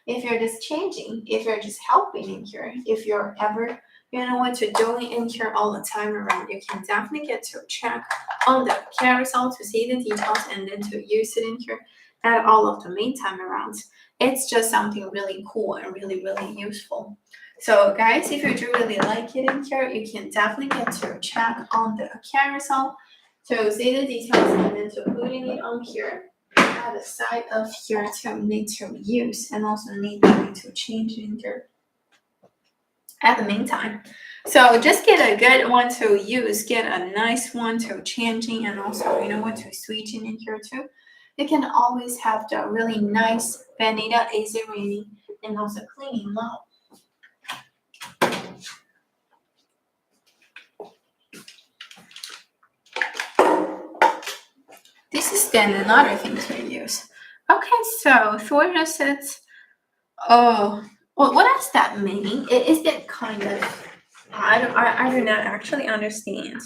if you're just changing, if you're just helping in here, if you're ever, you know what you're doing in here all the time around, you can definitely get to check on the carousel to see the details and then to use it in here at all of the main time around. It's just something really cool and really, really useful. So guys, if you do really like it in here, you can definitely get to check on the carousel to see the details and then to putting it on here at the side of here to need to use and also need to change in here at the meantime. So just get a good one to use, get a nice one to changing and also, you know what, to switching in here too. You can always have the really nice vanilla easy reading and also cleaning mode. This is then another thing to use. Okay, so Thor just said, oh, well, what does that mean? Is that kind of, I do not actually understand.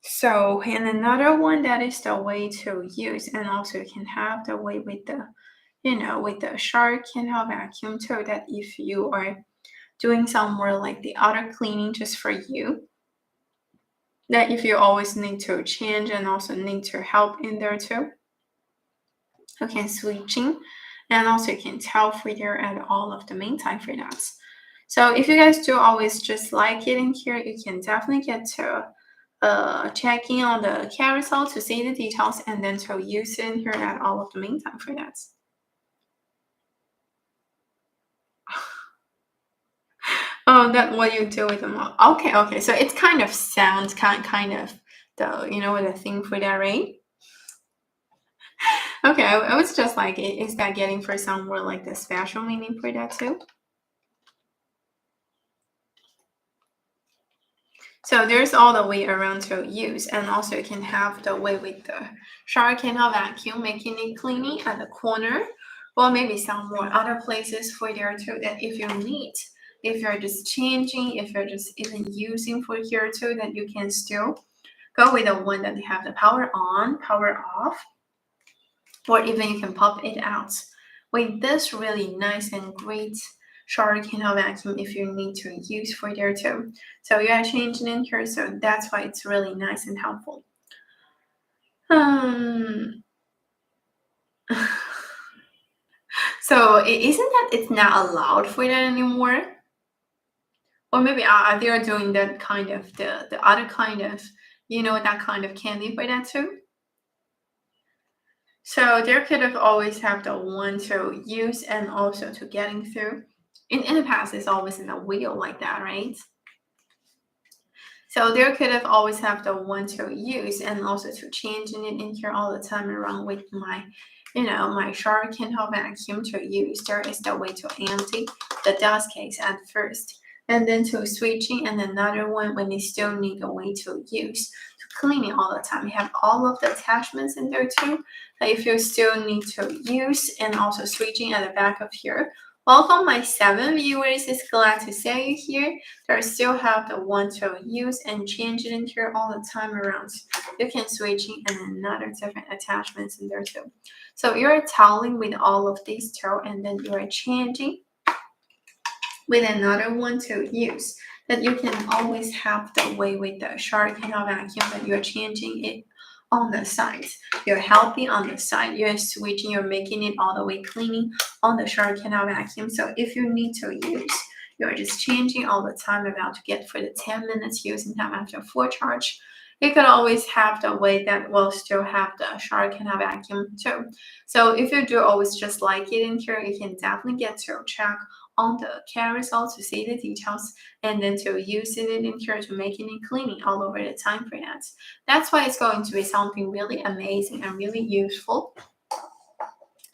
So, and another one that is the way to use, and also you can have the way with the, you know, with the shark handheld vacuum too, that if you are doing some more like the outer cleaning just for you, that if you always need to change and also need to help in there too, you can switching and also you can tell for there at all of the main time for that. So if you guys do always just like it in here, you can definitely get to checking on the carousel to see the details and then to use it in here at all of the main time for that. Oh, that's what you do with them. Okay. So it's kind of sounds kind of the, you know, the thing for that, right? Okay, I was just like, is that getting for some more like the special meaning for that too? So there's all the way around to use, and also you can have the way with the shower handheld vacuum, making it cleaning at the corner, or maybe some more other places for there too. That if you need, if you're just changing, if you're just even using for here too, that you can still go with the one that they have the power on, power off, or even you can pop it out with this really nice and great shower handheld vacuum if you need to use for there too. So you are changing in here, so that's why it's really nice and helpful. So isn't that it's not allowed for that anymore? Or maybe they are doing that kind of the other kind of, you know, that kind of candy for that too? So there could have always have the one to use and also to getting through. In the past, it's always in a wheel like that, right? So there could have always have the one to use and also to changing it in here all the time around with my, you know, my shower handheld vacuum to use. There is the way to empty the dust case at first and then to switching and another one when you still need a way to use to cleaning all the time. You have all of the attachments in there too. That if you still need to use and also switching at the back of here. Welcome my 7 viewers, it's glad to see you here. There still have the one to use and change it in here all the time around. You can switching and another different attachments in there too. So you're toweling with all of these two and then you are changing with another one to use. That you can always have the way with the shower handheld vacuum that you're changing it on the side. You're helping on the side. You're switching, you're making it all the way cleaning on the shower handheld vacuum. So if you need to use, you're just changing all the time about to get for the 10 minutes using time after full charge. You could always have the way that will still have the shower handheld vacuum too. So if you do always just like it in here, you can definitely get to check on the carousel to see the details, and then to use it in here to making it cleaning all over the time for that. That's why it's going to be something really amazing and really useful.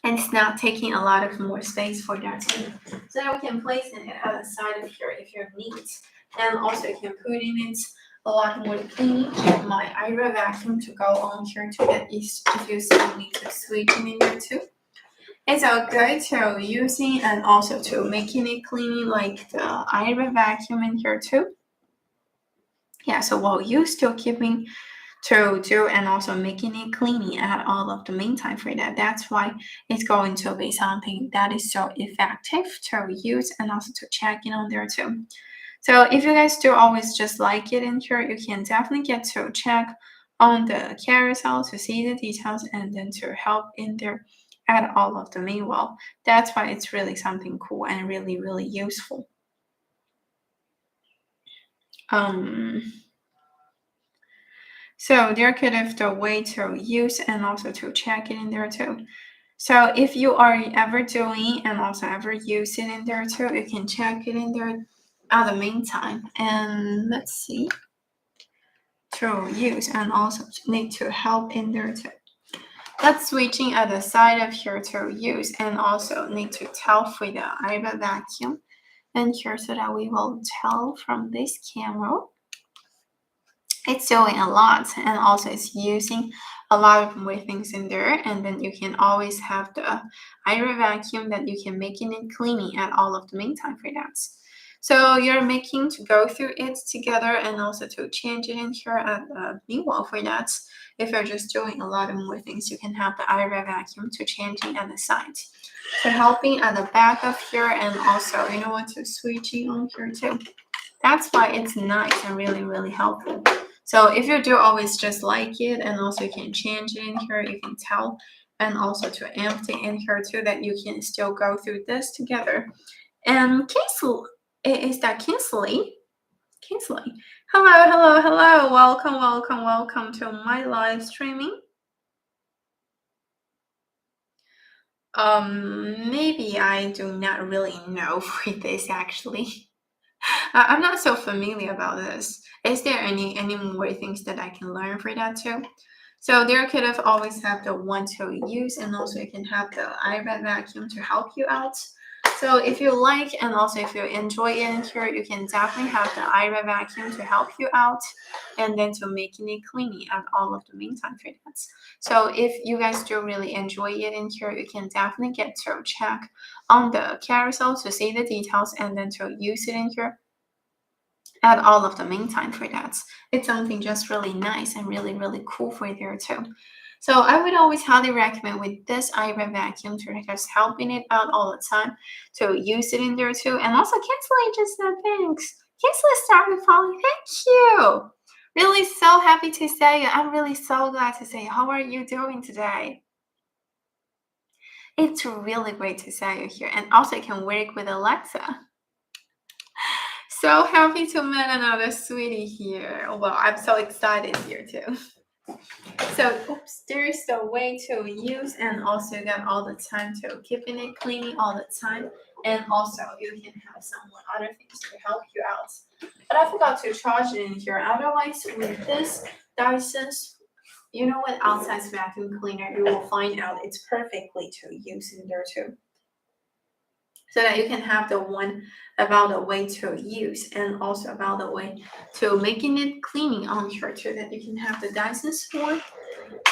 And it's not taking a lot of more space for that too. So now we can place it at the side of here if you need. And also you can put in it a lot more cleaning. My Ira vacuum to go on here too. That is if you still need to switch it in there too. It's a good to using and also to making it cleaning like the Ira vacuum in here too. Yeah, so while you still keeping to do and also making it cleaning at all of the meantime for that. That's why it's going to be something that is so effective to use and also to check in on there too. So if you guys do always just like it in here, you can definitely get to check on the carousel to see the details and then to help in there at all of the meanwhile. That's why it's really something cool and really, really useful. So there could have the way to use and also to check it in there too. So if you are ever doing and also ever use it in there too, you can check it in there at the meantime. And let's see, to use and also need to help in there too. Let's switching at the side of here to use and also need to tell for the Ira vacuum. And here so that we will tell from this camera. It's doing a lot and also it's using a lot of more things in there, and then you can always have the Ira vacuum that you can make it cleaning at all of the meantime for that. So you're making to go through it together and also to change it in here at the meanwhile for that. If you're just doing a lot of more things, you can have the Ira vacuum to changing at the side. So helping at the back of here and also, you know what, to switching on here too. That's why it's nice and really, really helpful. So if you do always just like it and also you can change it in here, you can tell and also to empty in here too that you can still go through this together. And is that Kinsley? Kinsley. Hello. Welcome to my live streaming. Maybe I do not really know for this actually. I'm not so familiar about this. Is there any more things that I can learn for that too? So there could have always have the one to use and also you can have the Ira vacuum to help you out. So if you like and also if you enjoy it in here, you can definitely have the Ira vacuum to help you out and then to making it cleaning at all of the meantime for that. So if you guys do really enjoy it in here, you can definitely get to check on the carousel to see the details and then to use it in here at all of the meantime for that. It's something just really nice and really, really cool for there too. So I would always highly recommend with this Ira vacuum to just helping it out all the time to use it in there too. And also Kinsley just said thanks. Kinsley started following. Thank you. Really so happy to say you. I'm really so glad to say you. How are you doing today? It's really great to see you here. And also you can work with Alexa. So happy to meet another sweetie here. Well, I'm so excited here too. So, there's the way to use and also got all the time to keeping it cleaning all the time. And also you can have some more other things to help you out. But I forgot to charge it in here. Otherwise, with this Dyson's, you know what, outside vacuum cleaner, you will find out it's perfectly to use in there too. So that you can have the one about the way to use and also about the way to making it cleaning on here too, that you can have the Dyson's one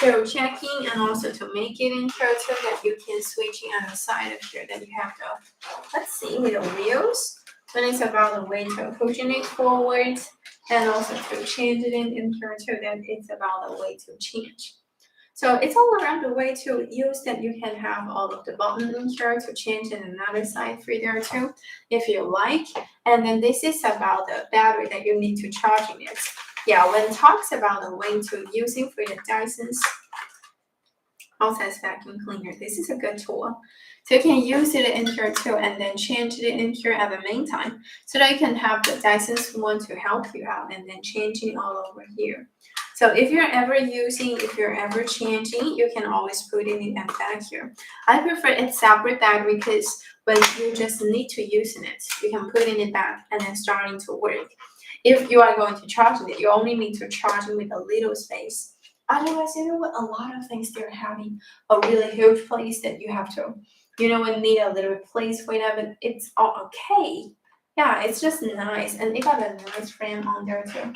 to checking and also to make it in here too, that you can switching on the side of here, that you have the, let's see, with the wheels, when it's about the way to pushing it forward and also to change it in here too, that it's about the way to change. So it's all around the way to use that you can have all of the buttons in here to change in another side for there too, if you like. And then this is about the battery that you need to charging it. Yeah, when it talks about the way to using for the Dyson's outside vacuum cleaner, this is a good tool. So you can use it in here too and then change it in here at the meantime so that you can have the Dyson's one to help you out and then changing all over here. So if you're ever changing, you can always put it in a bag here. I prefer it separate bag because when you just need to use it, you can put in it back and then starting to work. If you are going to charge it, you only need to charge it with a little space. Otherwise, you know what, a lot of things they're having a really huge place that you have to, when need a little place for that, but it's all okay. Yeah, it's just nice. And it got a nice frame on there too.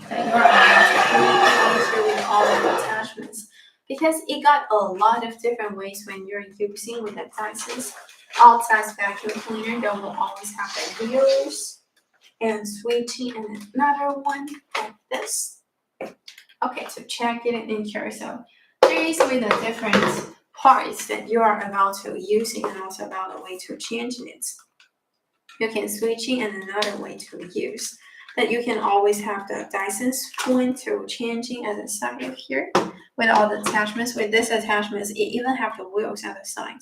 And you're allowed to with all of the attachments because it got a lot of different ways when you're using with the Dyson's outside vacuum cleaner. They will always have the wheels and switching and another one like this. Okay, so check it in here. So there is with the different parts that you are about to using and also about the way to changing it. You can switching and another way to use. That you can always have the Dyson spoon to changing at the side of here with all the attachments. With this attachments, it even have the wheels at the side.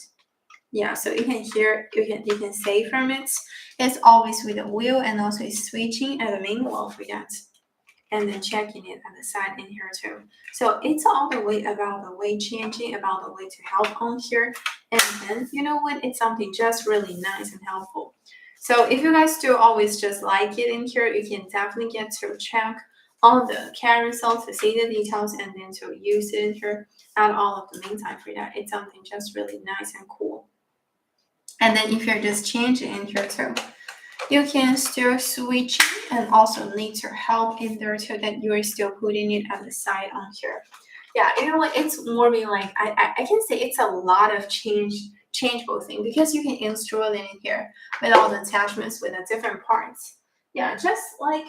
Yeah, so you can save from it. It's always with the wheel and also it's switching at the main wall for that. And then checking it at the side in here too. So it's all the way about the way changing, about the way to help on here. And then you know what? It's something just really nice and helpful. So if you guys do always just like it in here, you can definitely get to check on the carousel to see the details and then to use it in here at all of the meantime for that. It's something just really nice and cool. And then if you're just changing in here too, you can still switch and also need to help in there so that you are still putting it at the side on here. Yeah, you know what? It's more being like, I can say it's a lot of changeable thing because you can install it in here with all the attachments with the different parts. Yeah, just like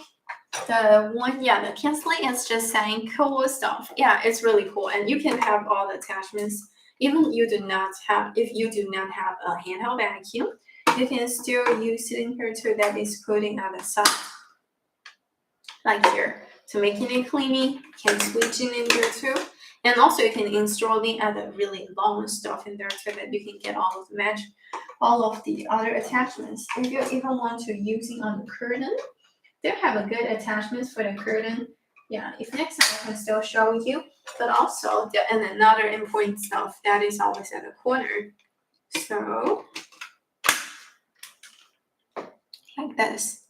the one, the canceling is just saying cool stuff. Yeah, it's really cool. And you can have all the attachments. Even if you do not have a handheld vacuum, you can still use it in here too that is putting at the side. Like here. To making it cleaning, you can switch it in here too. And also you can install the other really long stuff in there so that you can get all of the other attachments. If you even want to using on the curtain, they have a good attachments for the curtain. Yeah, if next time I can still show you. But also and another important stuff that is always at the corner. So like this.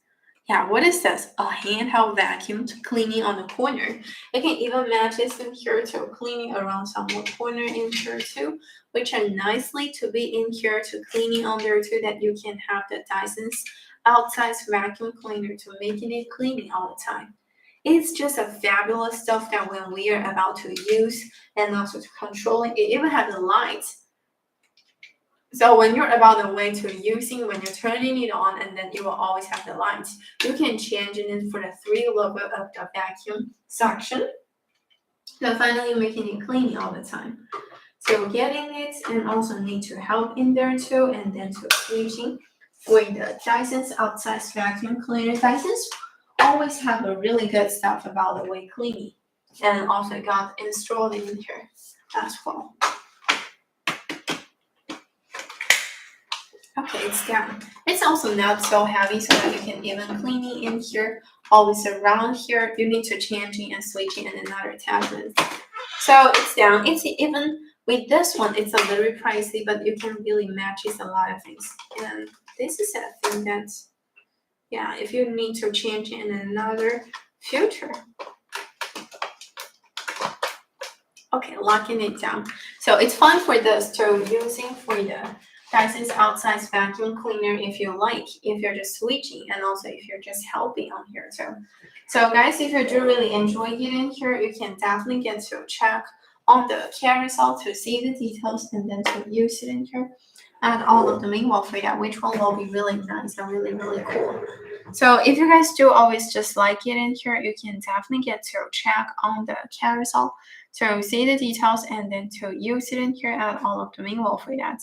Yeah, what is this? A handheld vacuum to cleaning on the corner. You can even match this in here to cleaning around some more corner in here too, which are nicely to be in here to cleaning on there too, that you can have the Dyson's outside vacuum cleaner to making it cleaning all the time. It's just a fabulous stuff that when we are about to use and also to controlling, it even has the lights. So when you're about the way to using, when you're turning it on, and then you will always have the lights, you can change it for the 3 level of the vacuum suction. So finally making it cleaning all the time. So getting it and also need to help in there too, and then to switching for the Dyson's outside vacuum cleaner. Dyson's always have a really good stuff about the way cleaning, and also got installed in here as well. Okay, it's down. It's also not so heavy so that you can even cleaning in here, always around here. You need to changing and switching and another attachment. So it's down. It's even with this one, it's a little bit pricey, but you can really match a lot of things. And this is a thing that, yeah, if you need to change in another future. Okay, locking it down. So it's fun for this to using for the Dyson's outside vacuum cleaner if you like, if you're just switching and also if you're just helping on here too. So guys, if you do really enjoy it in here, you can definitely get to check on the carousel to see the details and then to use it in here and all of the manual for that, which one will be really nice and really, really cool. So if you guys do always just like it in here, you can definitely get to check on the carousel to see the details and then to use it in here and all of the manual for that,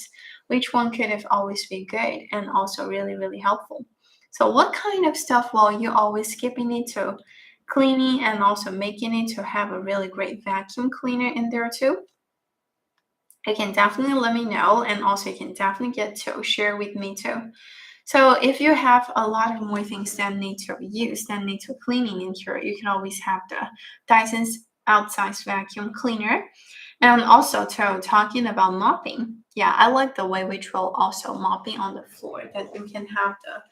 which one could have always be good and also really, really helpful. So what kind of stuff will you always skipping it to cleaning and also making it to have a really great vacuum cleaner in there too? You can definitely let me know, and also you can definitely get to share with me too. So if you have a lot of more things that need to be used, that need to cleaning in here, you can always have the Dyson's outside vacuum cleaner. And also to talking about mopping, yeah, I like the way which will also mopping on the floor, that you can have the,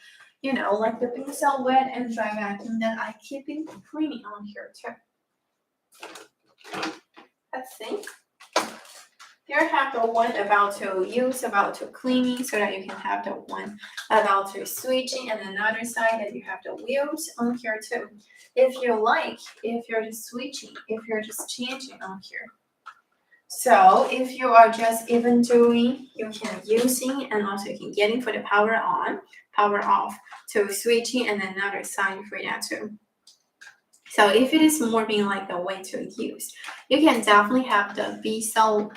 you know, like the Pixel wet and dry vacuum that I keep it cleaning on here too. Let's see. Here have the one about to use, about to cleaning, so that you can have the one about to switching, and another side that you have the wheels on here too. If you like, if you're just switching, if you're just changing on here. So if you are just even doing, you can using, and also you can getting for the power on, power off, to switching, and another side for that too. So if it is more being like the way to use, you can definitely have the Diesel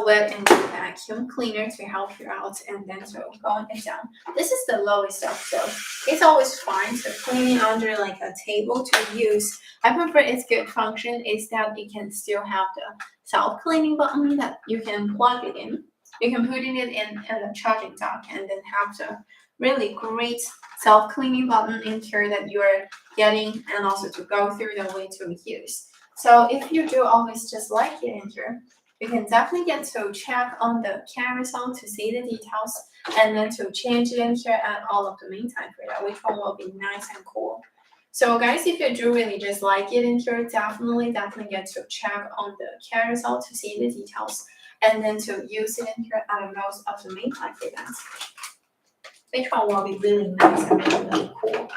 wet and vacuum cleaner to help you out, and then to go and down. This is the lowest stuff, so it's always fine to clean under like a table to use. I prefer its good function is that it can still have the self-cleaning button that you can plug it in. You can put it in the charging dock, and then have the really great self-cleaning button in here that you are getting, and also to go through the way to use. So if you do always just like it in here, you can definitely get to check on the carousel to see the details, and then to change it in here at all of the meantime for that, which one will be nice and cool. So guys, if you do really just like it in here, definitely get to check on the carousel to see the details, and then to use it in here at most of the meantime for that. Which one will be really nice and really cool.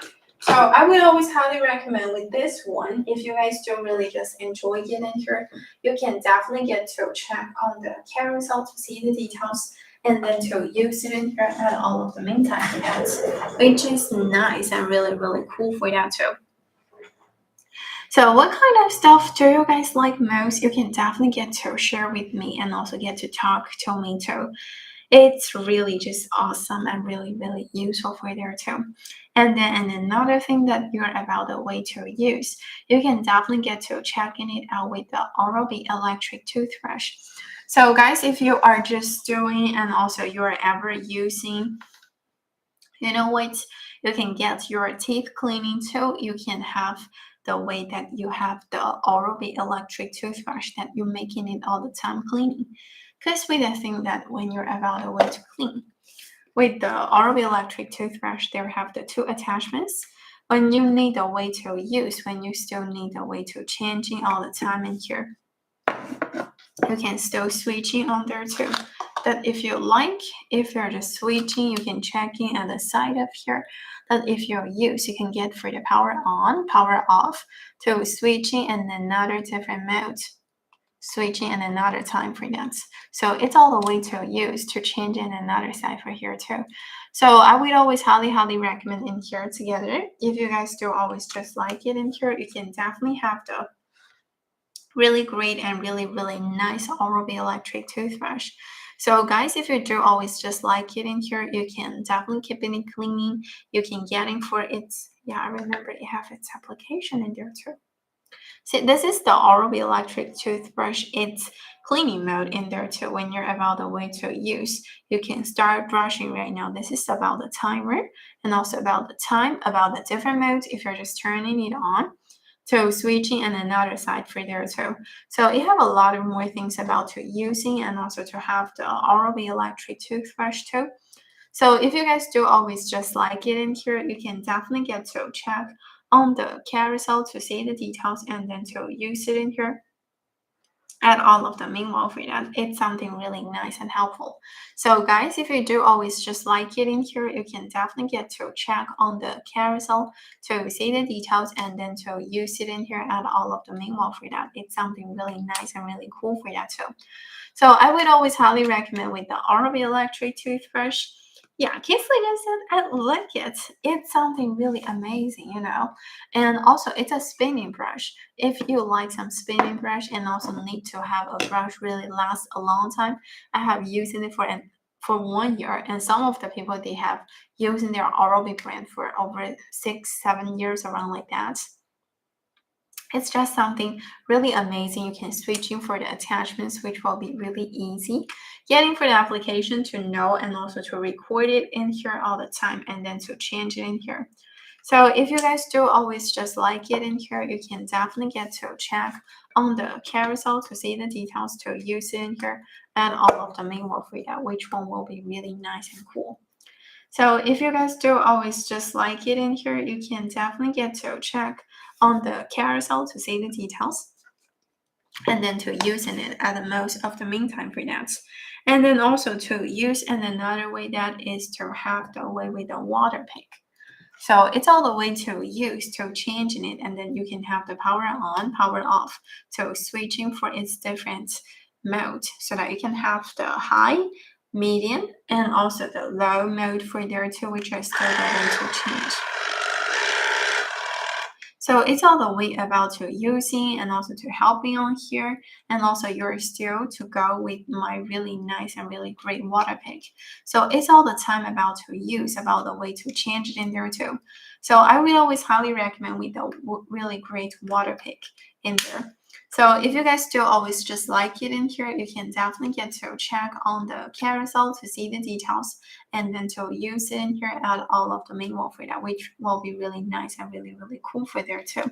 So I would always highly recommend with this one, if you guys don't really just enjoy it in here, you can definitely get to check on the carousel to see the details, and then to use it in here at all of the meantime for that, which is nice and really, really cool for that too. So what kind of stuff do you guys like most? You can definitely get to share with me, and also get to talk to me too. It's really just awesome and really, really useful for there too. And then another thing that you're about the way to use, you can definitely get to checking it out with the Oral-B electric toothbrush. So guys, if you are just doing, and also you're ever using, you know what, you can get your teeth cleaning too. You can have the way that you have the Oral-B electric toothbrush that you're making it all the time cleaning. Because with the thing that when you're about a way to clean, with the Oral-B electric toothbrush, there have the two attachments. When you need a way to use, when you still need a way to changing all the time in here, you can still switching on there too. That if you like, if you're just switching, you can check in at the side of here. That if you use, you can get for the power on, power off, to switching and another different mode. Switching and another time for that. So it's all the way to use to change in another side for here too. So I would always highly recommend in here together. If you guys do always just like it in here, you can definitely have the really great and really nice Oral-B electric toothbrush. So guys, if you do always just like it in here, you can definitely keep it cleaning. You can get it for its, yeah, I remember it have its application in there too. See, this is the Oral-B electric toothbrush. It's cleaning mode in there too. When you're about the way to use, you can start brushing right now. This is about the timer, and also about the time, about the different modes if you're just turning it on. So switching and another side for there too. So it have a lot of more things about to using, and also to have the Oral-B electric toothbrush too. So if you guys do always just like it in here, you can definitely get to check on the carousel to see the details, and then to use it in here at all of them. Meanwhile for that, it's something really nice and helpful. So guys, if you do always just like it in here, you can definitely get to check on the carousel to see the details, and then to use it in here at all of the meanwhile for that. It's something really nice and really cool for that too. So I would always highly recommend with the Oral-B electric toothbrush. Yeah, kids, like I said, I like it. It's something really amazing, you know. And also, it's a spinning brush. If you like some spinning brush and also need to have a brush really last a long time, I have used it for 1 year. And some of the people, they have using their Oral-B brand for over 6-7 years, around like that. It's just something really amazing. You can switch in for the attachments, which will be really easy. Getting for the application to know and also to record it in here all the time and then to change it in here. So if you guys do always just like it in here, you can definitely get to check on the carousel to see the details, to use it in here, and all of the main work for that, which one will be really nice and cool. So if you guys do always just like it in here, you can definitely get to check on the carousel to see the details and then to using it at the most of the meantime for that. And then also to use in another way, that is to have the way with the water pick. So it's all the way to use to changing it, and then you can have the power on, power off, to switching for its different mode, so that you can have the high, medium, and also the low mode for there too, which are still the way to change. So it's all the way about to using and also to helping on here, and also you're still to go with my really nice and really great water pick. So it's all the time about to use, about the way to change it in there too. So I would always highly recommend with the really great water pick in there. So if you guys still always just like it in here, you can definitely get to check on the carousel to see the details and then to use it in here, add all of the main work for that, which will be really nice and really, really cool for there too.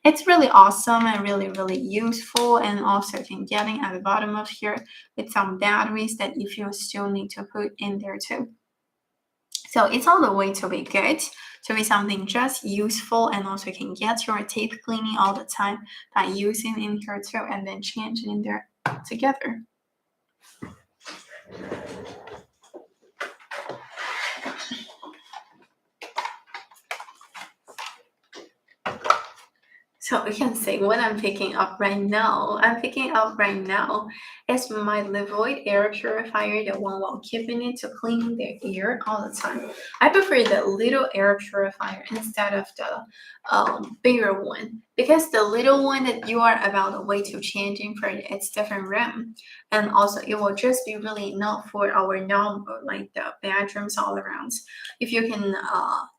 It's really awesome and really, really useful, and also can getting at the bottom of here with some batteries that if you still need to put in there too. So it's all the way to be good, to be something just useful, and also can get your teeth cleaning all the time by using in here too, and then changing in there together. So we can say what I'm picking up right now. Is my Levoid air purifier, the one while keeping it to clean the ear all the time. I prefer the little air purifier instead of the bigger one, because the little one that you are about the way to changing for its different room, and also it will just be really enough for our normal, like the bedrooms all around. If you can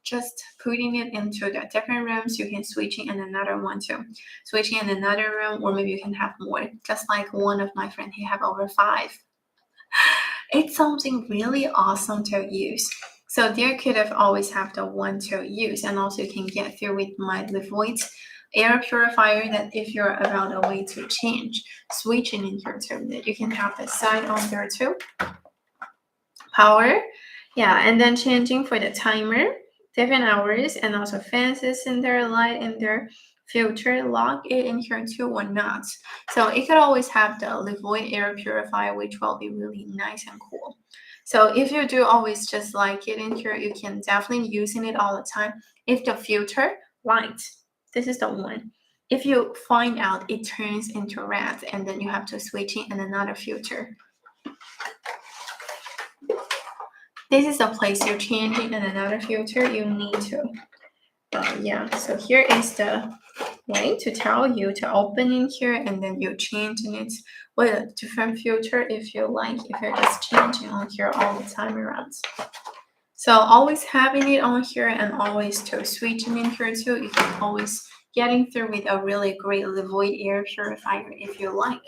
just putting it into the different rooms, you can switch in another one too. Switching in another room, or maybe you can have more. Just like one of my friends, he have over 5. It's something really awesome to use. So there could have always have the one to use, and also you can get through with my Levoid air purifier, that if you're about a way to change, switching in here too, that you can have the side on there too. Power, yeah, and then changing for the timer, different hours, and also fences in there, light in there, filter, lock it in here too or not. So it could always have the Levoid air purifier, which will be really nice and cool. So if you do always just like it in here, you can definitely using it all the time. If the filter light, this is the one. If you find out it turns into red, and then you have to switch in another filter. This is the place you're changing in another filter, you need to. Yeah, so here is the way to tell you to open in here, and then you're changing it with a different filter if you like, if you're just changing on here all the time around. So always having it on here and always to switching in here too, you can always getting through with a really great Levoid air purifier if you like.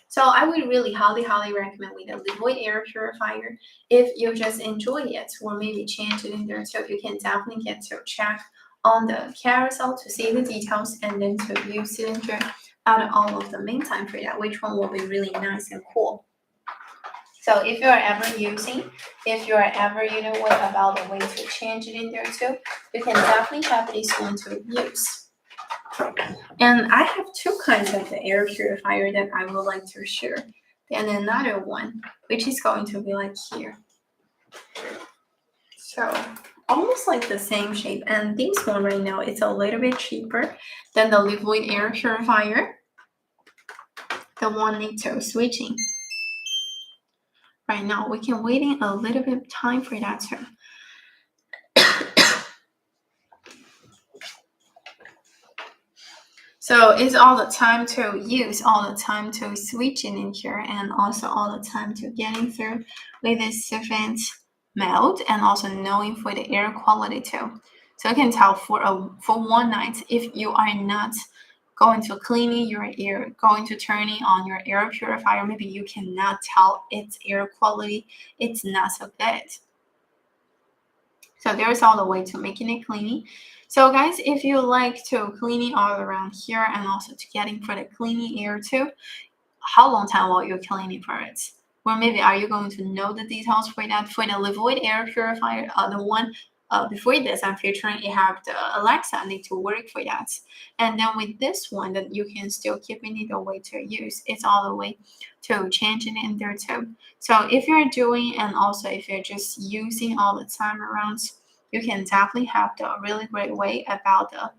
So I would really highly recommend with a Levoid air purifier if you just enjoy it, or maybe change it in there. So you can definitely get to check on the carousel to see the details, and then to use it in here out of all of the meantime for that, which one will be really nice and cool. So if you are ever using, if you are ever, what about the way to change it in there too, you can definitely have this one to use. And I have 2 kinds of the air purifier that I would like to share. Then another one, which is going to be like here. So almost like the same shape. And this one right now, it's a little bit cheaper than the Levoid air purifier. The one need to switching. Right now, we can waiting a little bit of time for that too. So it's all the time to use, all the time to switch in here, and also all the time to getting through with this different mode, and also knowing for the air quality too. So you can tell for one night, if you are not going to cleaning your air, going to turning on your air purifier, maybe you cannot tell its air quality, it's not so good. So there's all the way to making it cleaning. So guys, if you like to cleaning all around here and also to getting for the cleaning air too, how long time will you cleaning for it? Or maybe are you going to know the details for that? For the Levoid air purifier, the one before this I'm featuring, it have the Alexa need to work for that. And then with this one that you can still keeping it the way to use, it's all the way to changing it in there too. So if you're doing and also if you're just using all the time around, you can definitely have the really great way about the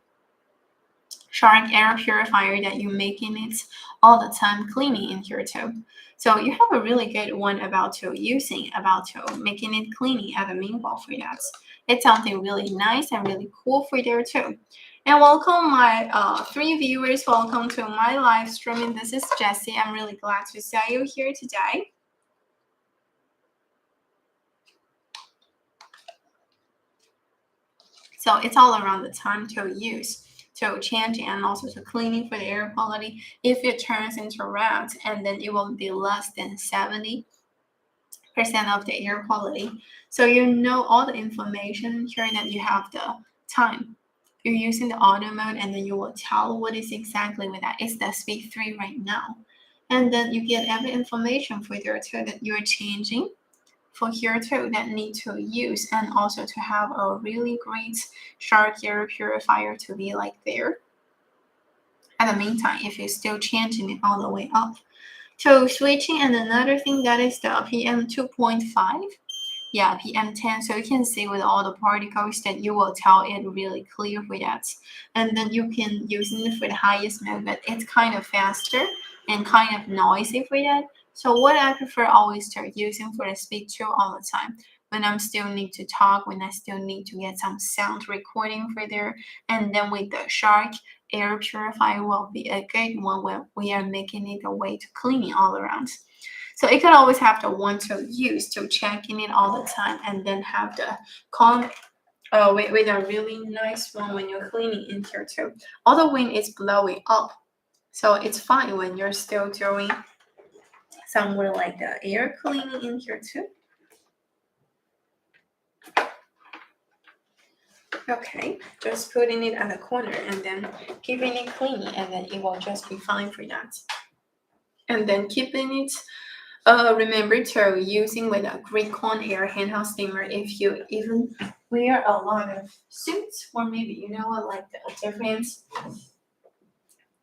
Shark air purifier that you're making it all the time cleaning in here too. So you have a really good one about to using, about to making it cleaning at the meanwhile for that. It's something really nice and really cool for there too. And welcome my 3 viewers, welcome to my live streaming. This is Jessie. I'm really glad to see you here today. So it's all around the time to use, to changing and also to cleaning for the air quality. If it turns into red, and then it will be less than 70% of the air quality. So you know all the information here that you have the time. You're using the auto mode and then you will tell what is exactly with that. It's the speed 3 right now. And then you get every information for there too that you're changing for here too that need to use, and also to have a really great Shark air purifier to be like there. At the meantime, if you're still changing it all the way up. So switching, and another thing that is the PM 2.5. Yeah, PM 10. So you can see with all the particles that you will tell it really clear for that. And then you can use it for the highest mode, but it's kind of faster and kind of noisy for that. So what I prefer always start using for the speed 2 all the time. When I'm still need to talk, when I still need to get some sound recording for there. And then with the Shark air purifier will be a good one when we are making it a way to cleaning all around. So it could always have the one to use to checking it all the time, and then have the with a really nice one when you're cleaning in here too. All the wind is blowing up, so it's fine when you're still doing somewhere like the air cleaning in here too. Okay, just putting it on the corner and then keeping it clean, and then it will just be fine for that. And then keeping it, remember to using with a green cone air handheld steamer. If you even wear a lot of suits, or maybe you know what, like the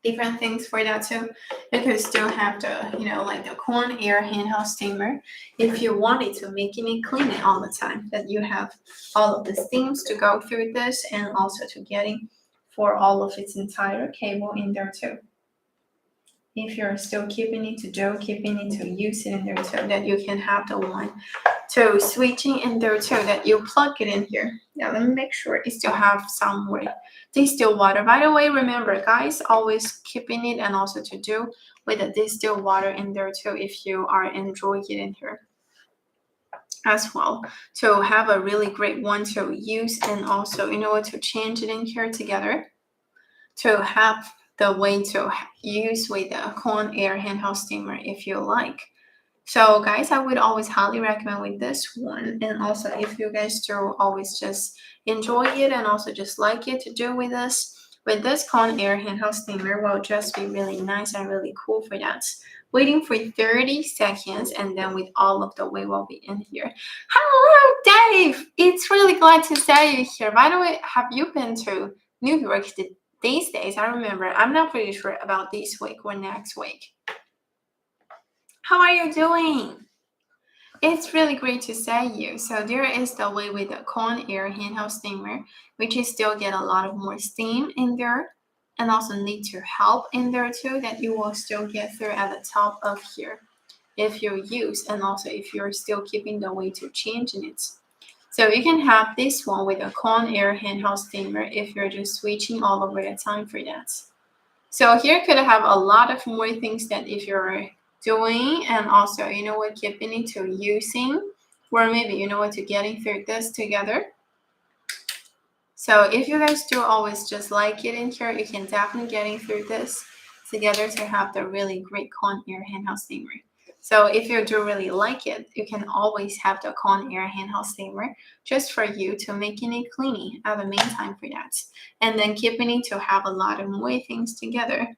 different things for that too. You can still have the, you know, like the cone air handheld steamer if you wanted to making it clean it all the time, that you have all of the steams to go through this, and also to getting for all of its entire cable in there too. If you're still keeping it to do, keeping it to use it in there too, that you can have the one to switching in there too, that you plug it in here. Yeah, let me make sure it still have some way distilled water. By the way, remember guys, always keeping it and also to do with the distilled water in there too, if you are enjoying it in here as well, to have a really great one to use, and also you know what, to change it in here together, to have the way to use with the cone air handheld steamer if you like. So guys, I would always highly recommend with this one. And also if you guys do always just enjoy it and also just like it to do with this cone air handheld steamer will just be really nice and really cool for that. Waiting for 30 seconds, and then with all of the way will be in here. Hello Dave, it's really glad to see you here. By the way, have you been to New York these days? I remember, I'm not pretty sure about this week or next week. How are you doing? It's really great to see you. So there is the way with the cone air handheld steamer, which is still get a lot of more steam in there, and also need to help in there too, that you will still get through at the top of here if you use, and also if you're still keeping the way to changing it. So you can have this one with a cone air handheld steamer if you're just switching all over the time for that. So here could have a lot of more things that if you're doing, and also you know what, keeping it to using, or maybe you know what, to getting through this together. So if you guys do always just like it in here, you can definitely get in through this together to have the really great Con Air handheld steamer. So if you do really like it, you can always have the Con Air handheld steamer just for you to making it cleaning at the meantime for that. And then keeping it to have a lot of more things together.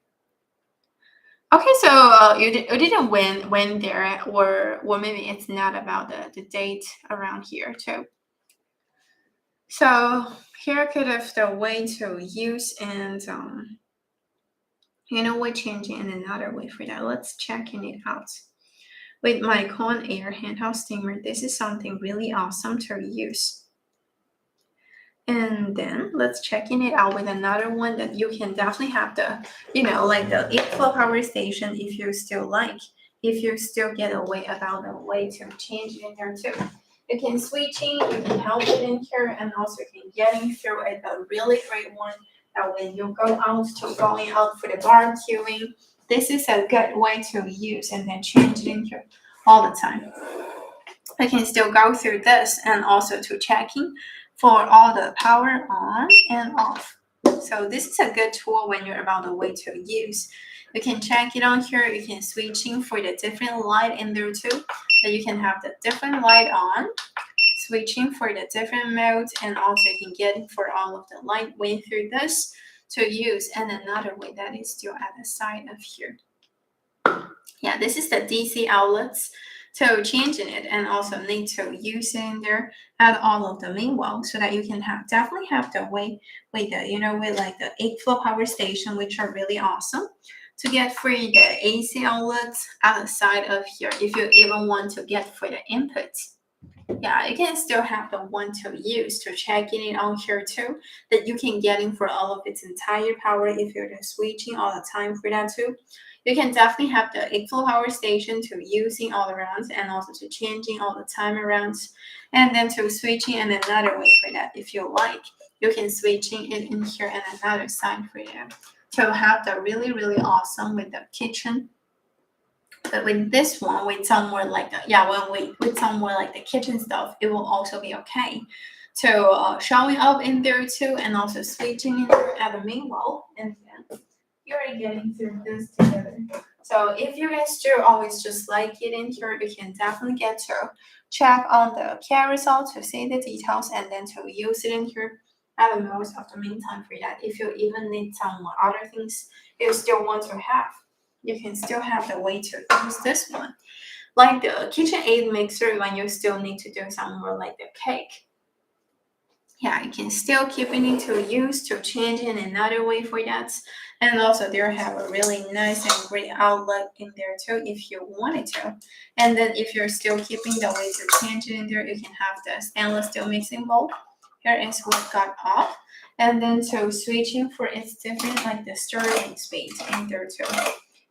Okay, so you didn't win there, or maybe it's not about the date around here too. So here could have the way to use, and we're changing in another way for that. Let's checking it out. With my Con Air handheld steamer, this is something really awesome to use. And then let's checking it out with another one that you can definitely have the, like the 8-flow power station if you still like, if you still get away about the way to change it in there too. You can switching, you can help it in here, and also you can getting through it, a really great one that when you go out to going out for the barbecuing, this is a good way to use and then change it in here all the time. I can still go through this and also to checking for all the power on and off. So this is a good tool when you're about the way to use. You can check it on here. You can switching for the different light in there too. So you can have the different light on, switching for the different modes, and also you can get it for all of the light way through this to use. And another way that is still at the side of here. Yeah, this is the DC outlets. So changing it and also need to use it in there at all of the main wall so that you can definitely have the way with the with like the 8-flow power station, which are really awesome to get free the AC outlets at the side of here if you even want to get for the inputs. Yeah, you can still have the one to use to checking it on here too, that you can get in for all of its entire power if you're just switching all the time for that too. You can definitely have the 8-flow power station to using all around and also to changing all the time around, and then to switching in another way for that if you like. You can switching it in here and another side for that to have the really, really awesome with the kitchen. But with this one, with somewhere like with somewhere like the kitchen stuff, it will also be okay. So showing up in there too, and also switching in there at the main wall, and then you're getting through this together. So if you guys do always just like it in here, you can definitely get to check on the carousel to see the details, and then to use it in here at the most of the meantime for that. If you even need some other things you still want to have, you can still have the way to use this one. Like the KitchenAid mixer, when you still need to do some more like the cake. Yeah, you can still keep it to use to change in another way for that. And also there have a really nice and great outlet in there too if you wanted to. And then if you're still keeping the way to change it in there, you can have the stainless steel mixing bowl. Here is what got off. And then so switching for its different like the stirring speed in there too.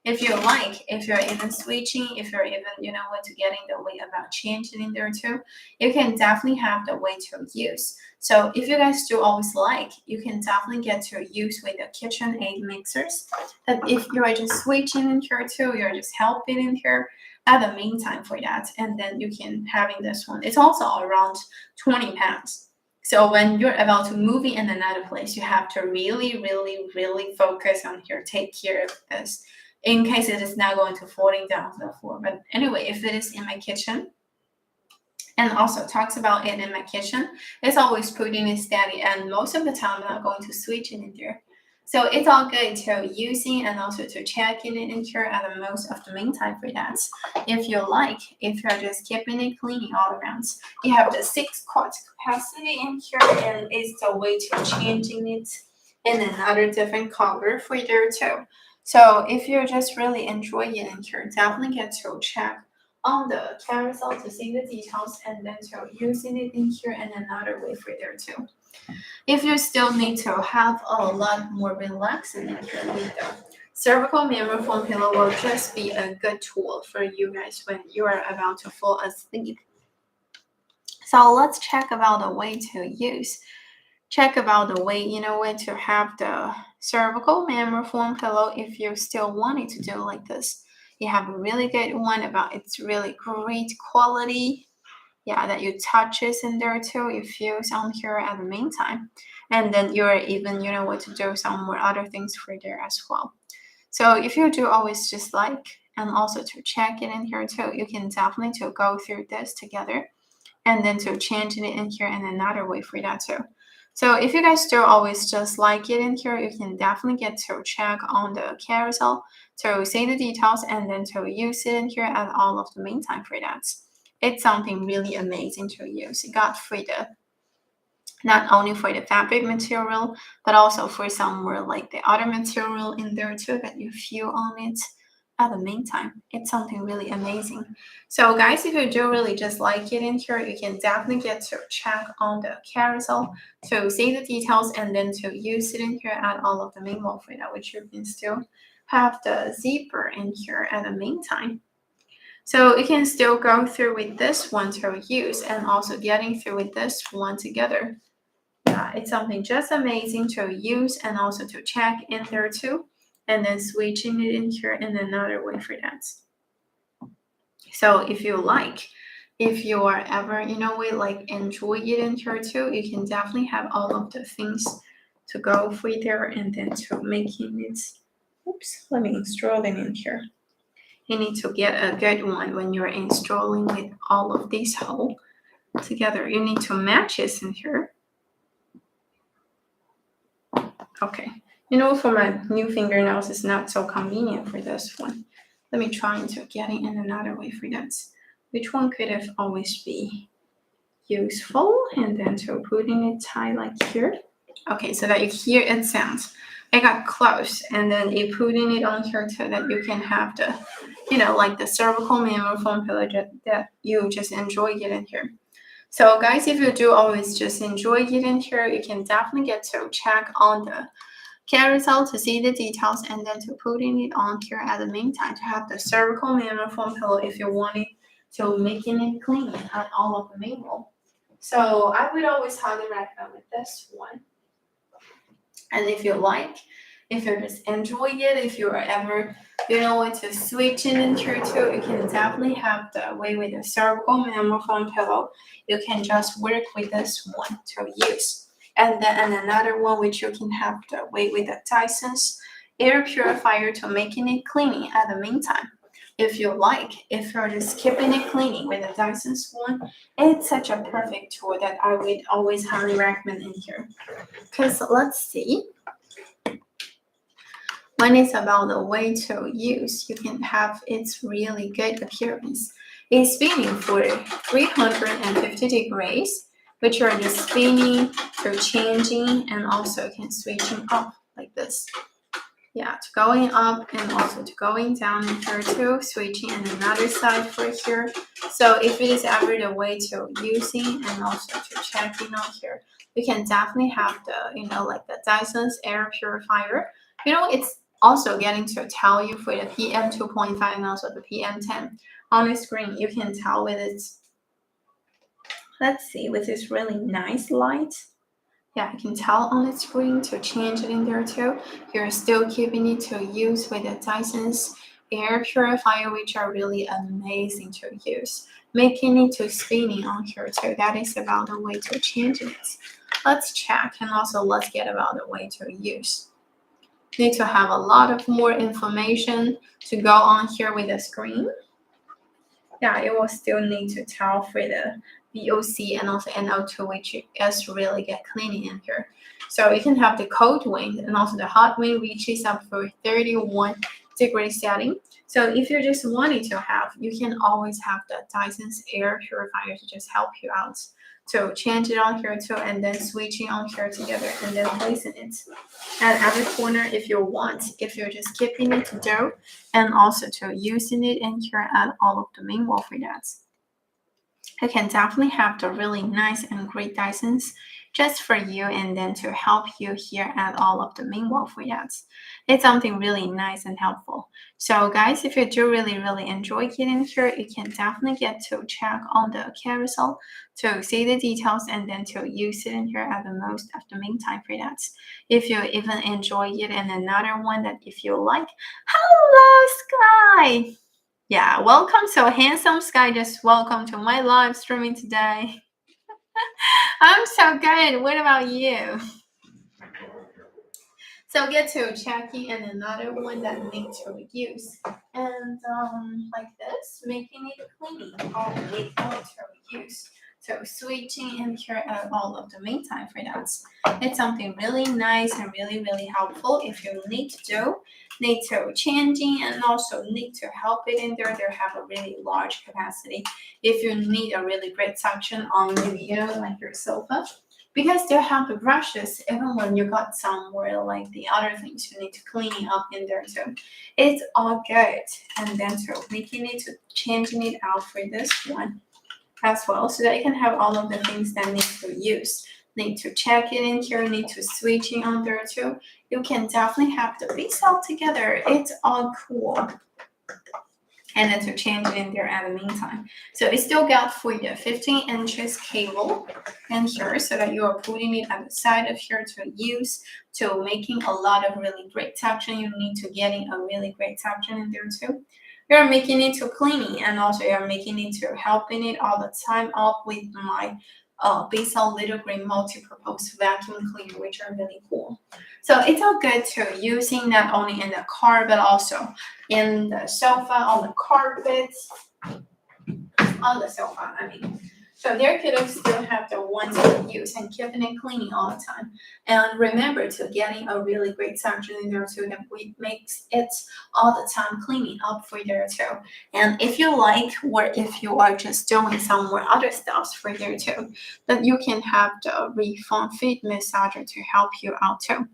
If you like, if you're even switching, if you're even, what to getting the way about changing in there too, you can definitely have the way to use. So if you guys do always like, you can definitely get to use with the KitchenAid mixers. That if you are just switching in here too, you're just helping in here at the meantime for that. And then you can having this one. It's also around 20 pounds. So when you're about to move in another place, you have to really, really, really focus on here, take care of this, in case it is not going to falling down to the floor. But anyway, if it is in my kitchen, and also talks about it in my kitchen, it's always putting it steady, and most of the time I'm not going to switch it in there. So it's all good to using and also to checking it in here at the most of the meantime for that. If you like, if you're just keeping it cleaning all around, you have the 6 quart capacity in here, and it's a way to changing it in another different color for there too. So if you're just really enjoying it in here, definitely get to check on the carousel to see the details, and then to using it in here and another way for there too. If you still need to have a lot more relaxing in here with the cervical mirror foam pillow, will just be a good tool for you guys when you are about to fall asleep. So let's check about the way to use. Check about the way, when to have the cervical mirror foam pillow if you still wanting to do like this. You have a really good one about its really great quality. Yeah, that you touches in there too. You feel some here at the meantime. And then you're even, you know what to do some more other things for there as well. So if you do always just like, and also to check it in here too, you can definitely to go through this together and then to change it in here in another way for that too. So if you guys do always just like it in here, you can definitely get to check on the carousel to see the details and then to use it in here at all of the meantime for that. It's something really amazing to use. It got for the not only for the fabric material, but also for some more like the other material in there too that you feel on it at the meantime. It's something really amazing. So guys, if you do really just like it in here, you can definitely get to check on the carousel to see the details and then to use it in here at all of the main wall for that, which you can still have the zipper in here at the meantime. So you can still go through with this one to use and also getting through with this one together. Yeah, it's something just amazing to use and also to check in there too. And then switching it in here in another way for that. So if you like, if you are ever, you know, we like enjoy it in here too, you can definitely have all of the things to go for there and then to making it, oops, let me install them in here. You need to get a good one when you're installing with all of these whole together. You need to match this in here. Okay, you know, for my new fingernails, it's not so convenient for this one. Let me try into getting in another way for that. Which one could have always be useful? And then to putting it tight like here. Okay, so that you hear it sounds. I got close, and then you putting it on here so that you can have the, you know, like the cervical mammal foam pillow that you just enjoy getting here. So guys, if you do always just enjoy getting here, you can definitely get to check on the carousel to see the details and then to putting it on here at the meantime to have the cervical mammal foam pillow if you want it to making it clean at all of the main wall. So I would always highly recommend with this one. And if you like, if you just enjoy it, if you are ever, you know, want to switch it into too, you can definitely have the way with the cervical mammal foam pillow. You can just work with this one to use. And then another one which you can have the way with the Dyson's air purifier to making it cleaning at the meantime. If you like, if you're just keeping it cleaning with the Dyson's one, it's such a perfect tool that I would always highly recommend in here. Because let's see. When it's about the way to use, you can have its really good appearance. It's spinning for 350 degrees, which are just spinning, to changing, and also can switching up like this. Yeah, to going up and also to going down in here too, switching on another side for here. So if it is ever the way to using and also to checking on here, you can definitely have the, you know, like the Dyson's air purifier. You know, it's also getting to tell you for the PM 2.5 and also the PM 10 on the screen. You can tell with its, let's see, with this really nice light. Yeah, you can tell on the screen to change it in there too. You're still keeping it to use with the Dyson's air purifier, which are really amazing to use. Making it to spinning on here too. That is about the way to change it. Let's check and also let's get about the way to use. Need to have a lot of more information to go on here with the screen. Yeah, it will still need to tell for the VOC and also NO2, which is really get cleaning in here. So you can have the cold wind and also the hot wind, which is up for 31-degree setting. So if you just wanted to have, you can always have the Dyson's air purifier to just help you out. So change it on here too, and then switching on here together and then placing it at every corner if you want. If you're just keeping it to do, and also to using it in here at all of the main wall for that. You can definitely have the really nice and great Dysons just for you and then to help you here at all of the main wall for that. It's something really nice and helpful. So guys, if you do really enjoy getting here, you can definitely get to check on the carousel to see the details and then to use it in here at the most of the meantime for that. If you even enjoy it, and another one that if you like, hello Sky! Yeah, welcome. So handsome Sky, just welcome to my live streaming today. I'm so good. What about you? So get to checking and another one that need to use. And like this, making it cleaning all need to use. So switching in here at all of the meantime for that. It's something really nice and really helpful if you need to do, need to changing and also need to help it in there. They have a really large capacity. If you need a really great suction on like your sofa, because they have the brushes even when you got somewhere like the other things you need to clean up in there too. It's all good. And then so making it to changing it out for this one as well so that you can have all of the things that need to use. Need to check it in here, need to switching on there too. You can definitely have the piece all together. It's all cool. And then to change it in there at the meantime. So it still got for the 15 inches cable in here so that you are putting it at the side of here to use to making a lot of really great suction. You need to getting a really great suction in there too. You're making it to cleaning and also you're making it to helping it all the time up with my Basal Little Green multi-purpose vacuum cleaner, which are really cool. So it's all good too, using not only in the car but also in the sofa, on the carpets, on the sofa, I mean. So there could have still have the ones to use and keeping it cleaning all the time. And remember to getting a really great suction in there too that makes it all the time cleaning up for there too. And if you like, or if you are just doing some more other stuff for there too, then you can have the reform feet massager to help you out too.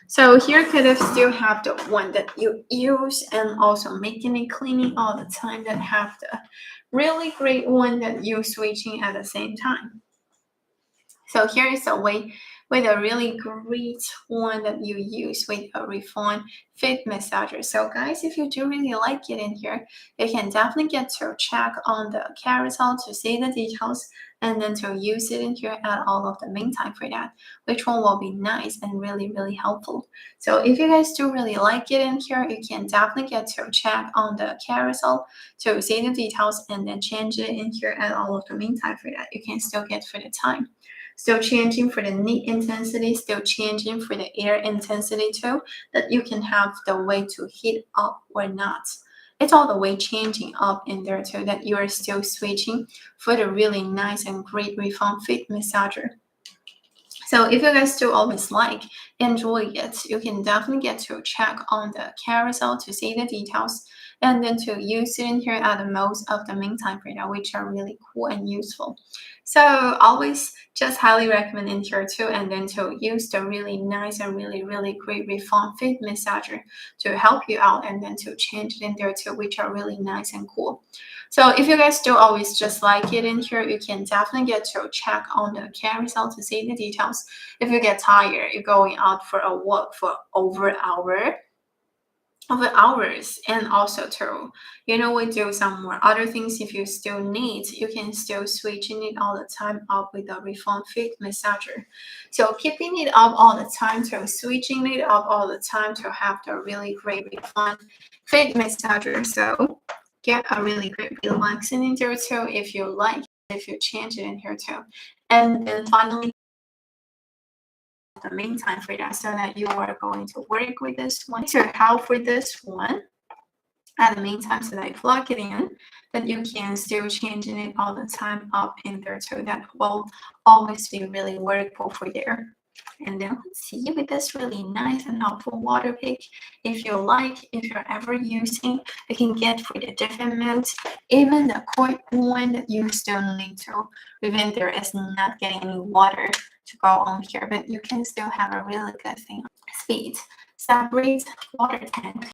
So here could have still have the one that you use and also making it cleaning all the time that have the really great one that you switching at the same time. So here is a way with a really great one that you use with a reform fit massager. So guys, if you do really like it in here, you can definitely get to check on the carousel to see the details and then to use it in here at all of the meantime for that, which one will be nice and really helpful. So if you guys do really like it in here, you can definitely get to check on the carousel to see the details and then change it in here at all of the meantime for that. You can still get for the time. Still changing for the neat intensity, still changing for the air intensity too, that you can have the way to heat up or not. It's all the way changing up in there too, that you are still switching for the really nice and great reform fit massager. So if you guys do always like, enjoy it, you can definitely get to check on the carousel to see the details and then to use it in here at the most of the meantime for now, which are really cool and useful. So always just highly recommend in here too, and then to use the really nice and really great reform fit massager to help you out and then to change it in there too, which are really nice and cool. So if you guys do always just like it in here, you can definitely get to check on the carousel to see the details. If you get tired, you're going out for a walk for over hours and also to we do some more other things. If you still need, you can still switching it all the time up with the reform fit massager. So keeping it up all the time to switching it up all the time to have the really great reform fit massager. So get a really great relaxing in there too if you like, if you change it in here too. And then finally the meantime for that, so that you are going to work with this one to help with this one at the meantime, so that you plug it in, that you can still changing it all the time up in there, so that will always be really workable for there. And then let's see with this really nice and helpful water pick. If you like, if you're ever using, you can get for the different modes, even the quick one that you still need to prevent there is not getting any water to go on here, but you can still have a really good thing. Speed, separate water tank.